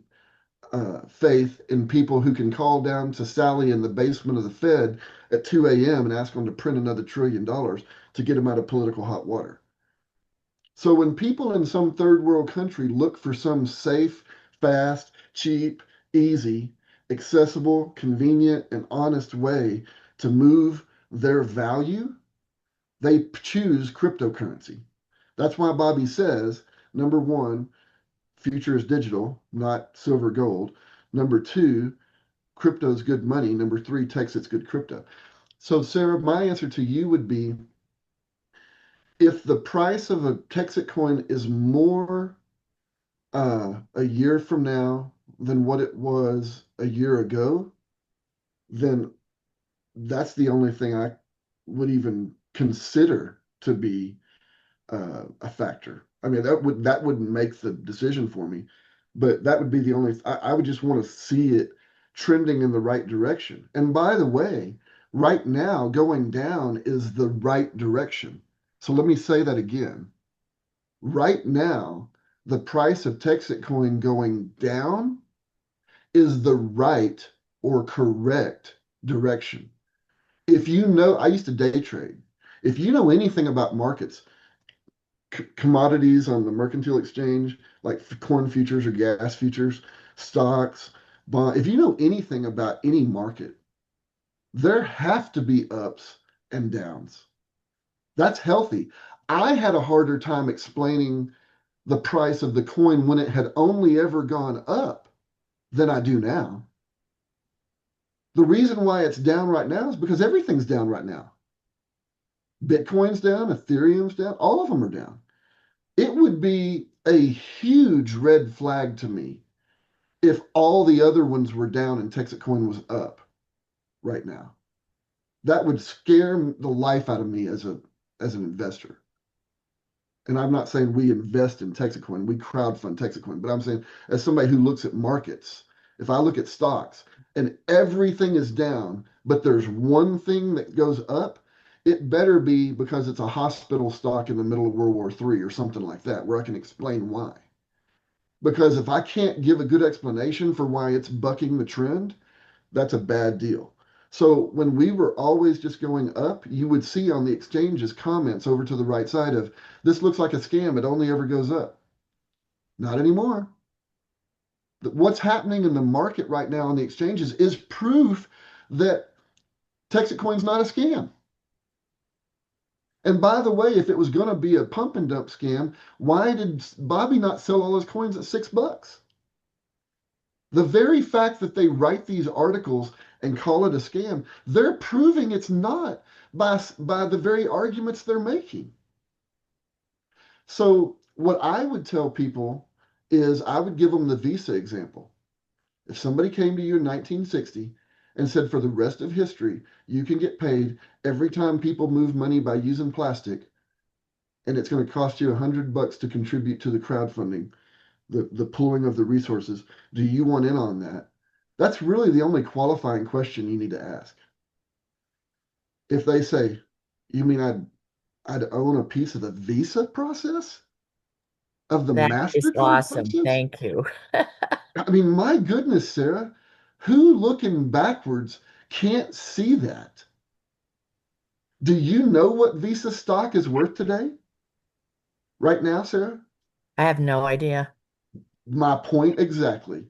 faith in people who can call down to Sally in the basement of the Fed at 2 a.m. and ask them to print another $1 trillion to get them out of political hot water. So when people in some third world country look for some safe, fast, cheap, easy, accessible, convenient, and honest way to move their value, they choose cryptocurrency. That's why Bobby says, number one, future is digital, not silver gold. Number two, crypto is good money. Number three, Texas good crypto. So, Sarah, my answer to you would be if the price of a Texas coin is more a year from now than what it was a year ago, then that's the only thing I would even consider to be a factor. I mean, that wouldn't make the decision for me, but that would be the only. I would just want to see it trending in the right direction. And by the way, right now going down is the right direction. So let me say that again. Right now, the price of Texas coin going down is the right or correct direction. If you know, I used to day trade. If you know anything about markets, commodities on the mercantile exchange, like corn futures or gas futures, stocks, bond, if you know anything about any market, there have to be ups and downs. That's healthy. I had a harder time explaining the price of the coin when it had only ever gone up than I do now. The reason why it's down right now is because everything's down right now. Bitcoin's down, Ethereum's down, all of them are down. It would be a huge red flag to me if all the other ones were down and Texas coin was up right now. That would scare the life out of me as an investor. And I'm not saying we invest in Texacoin, we crowdfund Texacoin, but I'm saying as somebody who looks at markets, if I look at stocks and everything is down, but there's one thing that goes up, it better be because it's a hospital stock in the middle of World War III or something like that, where I can explain why. Because if I can't give a good explanation for why it's bucking the trend, that's a bad deal. So when we were always just going up, you would see on the exchanges comments over to the right side of this looks like a scam. It only ever goes up. Not anymore. What's happening in the market right now on the exchanges is proof that Texas Coin's not a scam. And by the way, if it was going to be a pump and dump scam, why did Bobby not sell all his coins at $6? The very fact that they write these articles and call it a scam, they're proving it's not by the very arguments they're making. So what I would tell people is I would give them the Visa example. If somebody came to you in 1960 and said for the rest of history, you can get paid every time people move money by using plastic, and it's going to cost you $100 to contribute to the crowdfunding, the pooling of the resources. Do you want in on that? That's really the only qualifying question you need to ask. If they say, you mean I'd own a piece of the Visa process? Of the That is MasterCard awesome. process? Thank you. I mean, my goodness, Sarah, who looking backwards can't see that? Do you know what Visa stock is worth today? Right now, Sarah? I have no idea. My point exactly.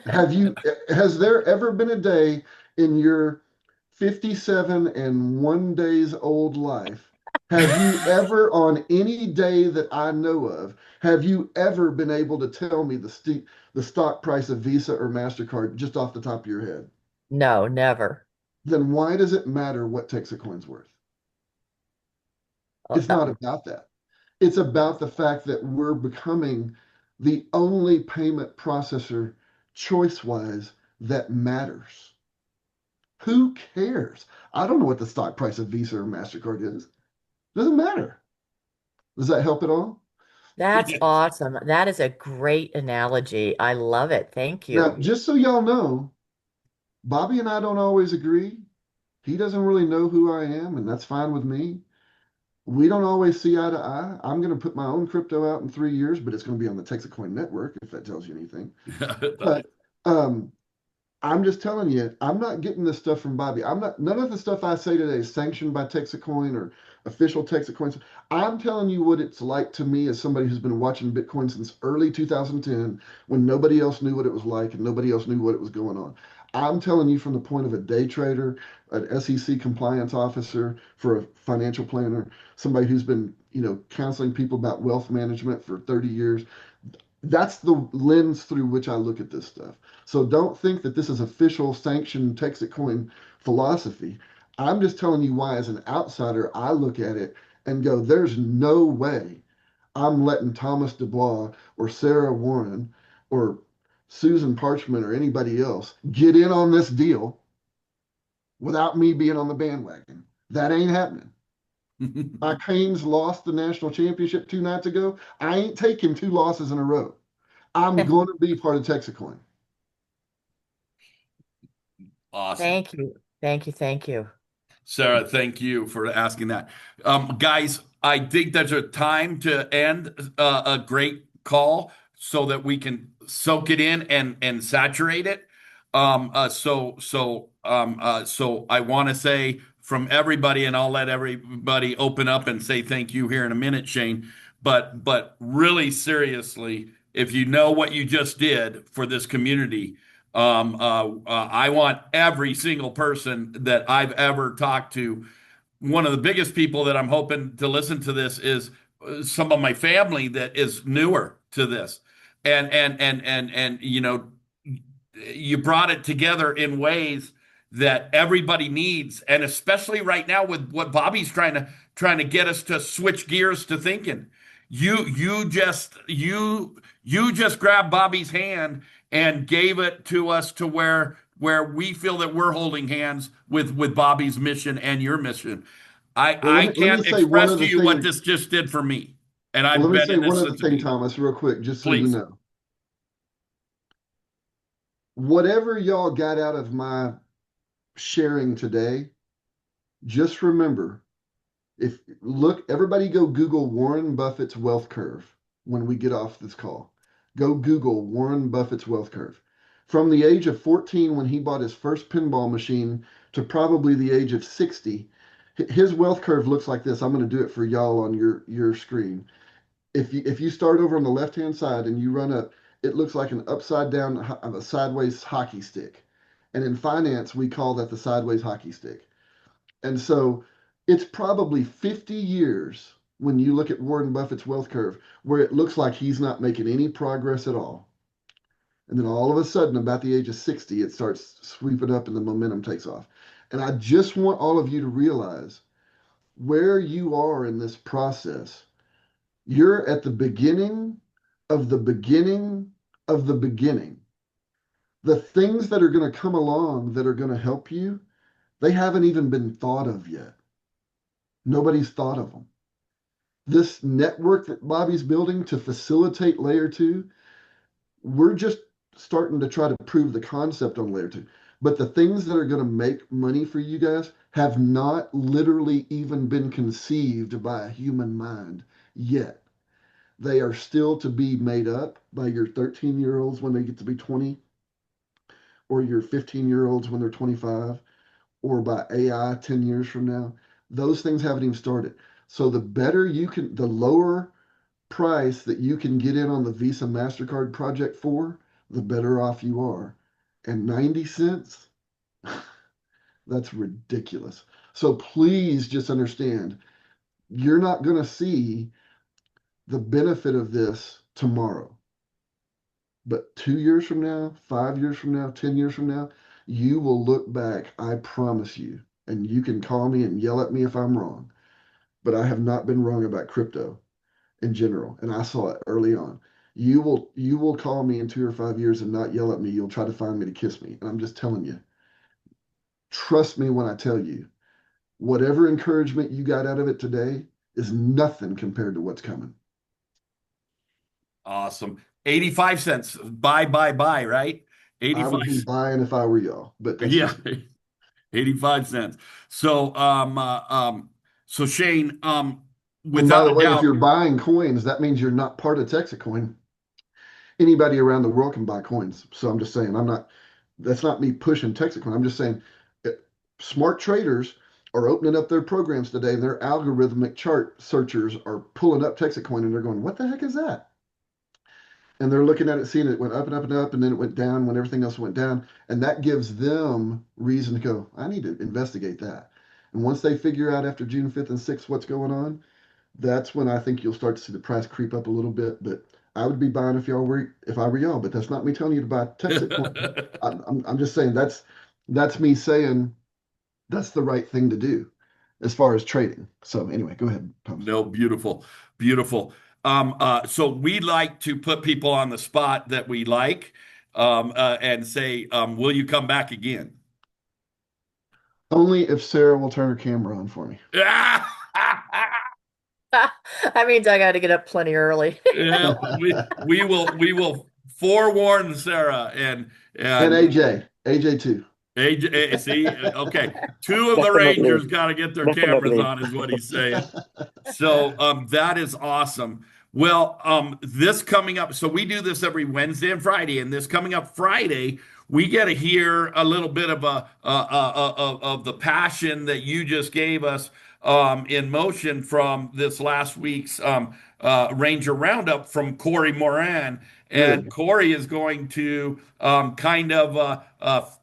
Has there ever been a day in your 57 and 1 days old life? Have you ever, on any day that I know of, have you ever been able to tell me the stock price of Visa or MasterCard just off the top of your head? No, never. Then why does it matter what Texacoin's worth? Uh, It's uh, not about that. It's about the fact that we're becoming the only payment processor choice-wise that matters. Who cares? I don't know what the stock price of Visa or MasterCard is. Doesn't matter. Does that help at all? That's Yes. awesome. That is a great analogy. I love it. Thank Now, you. just so y'all know, Bobby and I don't always agree. He doesn't really know who I am, and that's fine with me. We don't always see eye to eye. I'm going to put my own crypto out in 3 years, but it's going to be on the Texacoin network, if that tells you anything. But Um, I'm just telling you, I'm not getting this stuff from Bobby. I'm not, none of the stuff I say today is sanctioned by Texacoin or official Texacoin. I'm telling you what it's like to me as somebody who's been watching Bitcoin since early 2010 when nobody else knew what it was like and nobody else knew what it was going on. I'm telling you from the point of a day trader, an SEC compliance officer, for a financial planner, somebody who's been, counseling people about wealth management for 30 years. That's the lens through which I look at this stuff. So don't think that this is official sanctioned Texacoin philosophy. I'm just telling you why, as an outsider, I look at it and go, there's no way I'm letting Thomas Dubois or Sarah Warren or Susan Parchment or anybody else get in on this deal without me being on the bandwagon. That ain't happening. My Canes lost the national championship 2 nights ago. I ain't taking 2 losses in a row. I'm going to be part of Texacoin. Awesome. Thank you. Thank you. Thank you. Sarah, thank you for asking that. Guys, I think there's a time to end a great call so that we can soak it in and saturate it. So I want to say from everybody, and I'll let everybody open up and say thank you here in a minute, Shane. But really seriously, if you know what you just did for this community, I want every single person that I've ever talked to. One of the biggest people that I'm hoping to listen to this is some of my family that is newer to this, and you brought it together in ways that everybody needs, and especially right now with what Bobby's trying to get us to switch gears to thinking. You just grabbed Bobby's hand and gave it to us to where we feel that we're holding hands with Bobby's mission and your mission. I Well, I let me can't say one express to other you what thing. this just did for me, and Well, I've let me been say in one this other since the thing, beginning. Thomas, real quick, just so you Please. know. Whatever y'all got out of my sharing today, just remember, if look, everybody go Google Warren Buffett's wealth curve when we get off this call. Go Google Warren Buffett's wealth curve. From the age of 14 when he bought his first pinball machine to probably the age of 60, his wealth curve looks like this. I'm going to do it for y'all on your screen. If you start over on the left hand side and you run up, it looks like an upside down, a sideways hockey stick. And in finance, we call that the sideways hockey stick. And so it's probably 50 years when you look at Warren Buffett's wealth curve where it looks like he's not making any progress at all. And then all of a sudden, about the age of 60, it starts sweeping up and the momentum takes off. And I just want all of you to realize where you are in this process. You're at the beginning of the beginning of the beginning. The things that are going to come along that are going to help you, they haven't even been thought of yet. Nobody's thought of them. This network that Bobby's building to facilitate layer two, we're just starting to try to prove the concept on layer two. But the things that are going to make money for you guys have not literally even been conceived by a human mind yet. They are still to be made up by your 13-year-olds when they get to be 20, or your 15-year-olds when they're 25, or by AI 10 years from now. Those things haven't even started. So the better you can, the lower price that you can get in on the Visa MasterCard project for, the better off you are. And 90 cents, that's ridiculous. So please just understand, you're not going to see the benefit of this tomorrow. But 2 years from now, 5 years from now, 10 years from now, you will look back, I promise you, and you can call me and yell at me if I'm wrong. But I have not been wrong about crypto in general, and I saw it early on. You will call me in 2 or 5 years and not yell at me. You'll try to find me to kiss me. And I'm just telling you, trust me when I tell you, whatever encouragement you got out of it today is nothing compared to what's coming. Awesome. 85 cents. Buy, right? I 85. would be buying if I were y'all, but that's Yeah. just me. 85 cents. So Shane, And by without the a way, if doubt, you're buying coins, that means you're not part of Texacoin. anybody around the world can buy coins. So I'm just saying, that's not me pushing Texacoin. I'm just saying, uh, smart traders are opening up their programs today. Their algorithmic chart searchers are pulling up Texacoin and they're going, what the heck is that? And they're looking at it, seeing it went up and up and up, and then it went down when everything else went down. And that gives them reason to go, I need to investigate that. And once they figure out after June 5th and 6th what's going on, that's when I think you'll start to see the price creep up a little bit. But I would be buying if I were y'all, but that's not me telling you to buy Texacoin. I'm just saying that's me saying that's the right thing to do as far as trading. So anyway, go ahead, Thomas. No, beautiful, beautiful. So we like to put people on the spot that we like, and say, will you come back again? Only if Sarah will turn her camera on for me. That means I got to get up plenty early. Yeah, we will forewarn Sarah And and AJ too. AJ. See, okay, two of the Definitely. Rangers got to get their cameras Definitely. on, is what he's saying. So that is awesome. Well, this coming up, so we do this every Wednesday and Friday, and this coming up Friday, we get to hear a little bit of of the passion that you just gave us in motion from this last week's Ranger Roundup from Corey Moran. And Good. Corey is going to kind of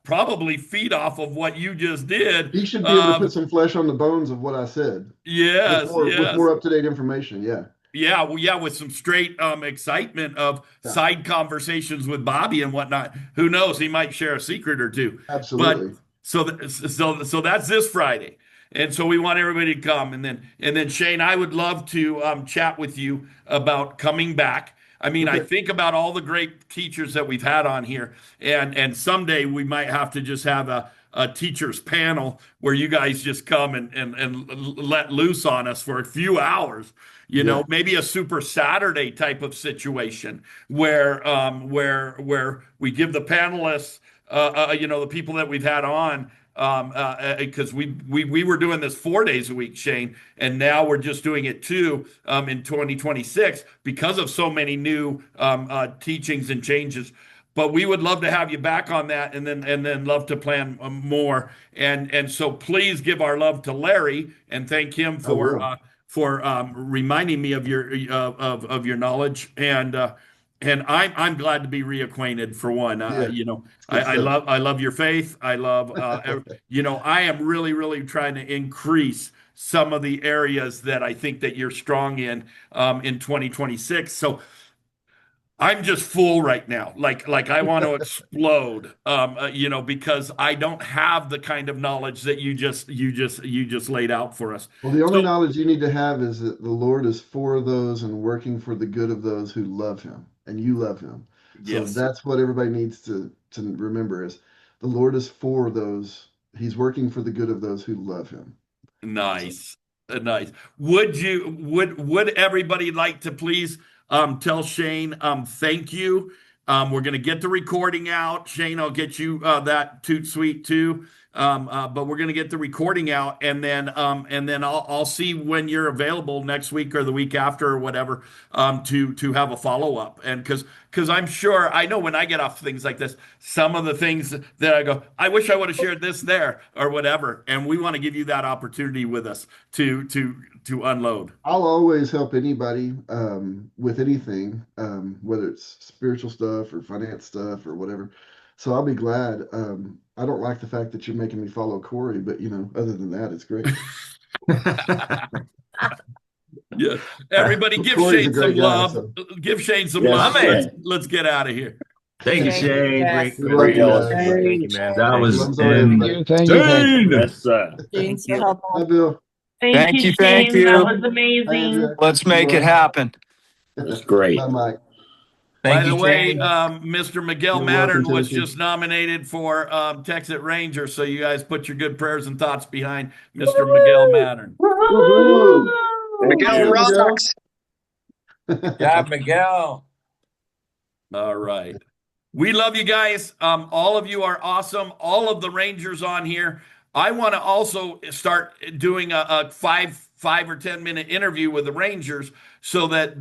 probably feed off of what you just did. He should be able to put some flesh on the bones of what I said Yes, with yes. more up to date information. Yeah. Yeah, well, yeah, with some straight excitement of Yeah. side conversations with Bobby and whatnot. Who knows? He might share a secret or two. But Absolutely. so that's this Friday, and so we want everybody to come. And then Shane, I would love to chat with you about coming back. I mean, I Okay. think about all the great teachers that we've had on here, and someday we might have to just have a teachers panel where you guys just come and let loose on us for a few hours. Yeah. Maybe a Super Saturday type of situation where we give the panelists, the people that we've had on, because we were doing this 4 days a week, Shane, and now we're just doing it two in 2026 because of so many new teachings and changes. But we would love to have you back on that, and then love to plan more. And so please give our love to Larry and thank him I will. for reminding me of of your knowledge. And I'm glad to be reacquainted for one. Yeah. Good I stuff. love your faith. I love I am really really trying to increase some of the areas that I think that you're strong in 2026. So I'm just full right now. Like I want to explode. Because I don't have the kind of knowledge that you just laid out for us. Well, the only So knowledge you need to have is that the Lord is for those and working for the good of those who love him, and you love him. So yes, that's what everybody needs to remember is the Lord is for those. He's working for the good of those who love him. So nice, nice. Would everybody like to please tell Shane thank you? We're gonna get the recording out. Shane, I'll get you that toot sweet too. But we're gonna get the recording out, and then I'll see when you're available next week or the week after or whatever to have a follow up. And because I'm sure I know when I get off things like this, some of the things that I go, I wish I would have shared this there or whatever. And we want to give you that opportunity with us to unload. I'll always help anybody with anything, whether it's spiritual stuff or finance stuff or whatever. So I'll be glad. I don't like the fact that you're making me follow Corey, but other than that, it's great. Yeah. Everybody give Corey's a Shane great some guy. love. So Give Shane some Yes. love. Amen. Let's get out of here. Thank you, Thank you, Shane. yes. we Great love you illustration. guys. Thank you, man. That Thank was you. Loves on everybody. Thank you. Shane! Yes, sir. Thanks for you. helping. Hi, Bill. Thank you, Shane. That you. was Hi, amazing. Andrea. Let's make it happen. That's great. Bye, Mike. By Thank the you, way, Shane. Mr. Miguel You're welcome, Mattern was Timothy. just nominated for Texas Ranger. So you guys put your good prayers and thoughts behind Mr. Miguel Mattern. Woohoo! Miguel Thank you, Miguel. rocks. Yeah, Miguel. All right. We love you guys. All of you are awesome. All of the Rangers on here. I want to also start doing a 5 or 10 minute interview with the Rangers so that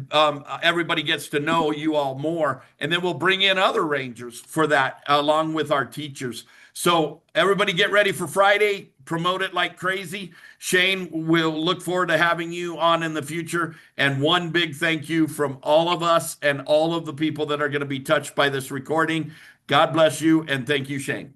everybody gets to know you all more. And then we'll bring in other Rangers for that, along with our teachers. So everybody get ready for Friday. Promote it like crazy. Shane, we'll look forward to having you on in the future. And one big thank you from all of us and all of the people that are going to be touched by this recording. God bless you, and thank you, Shane.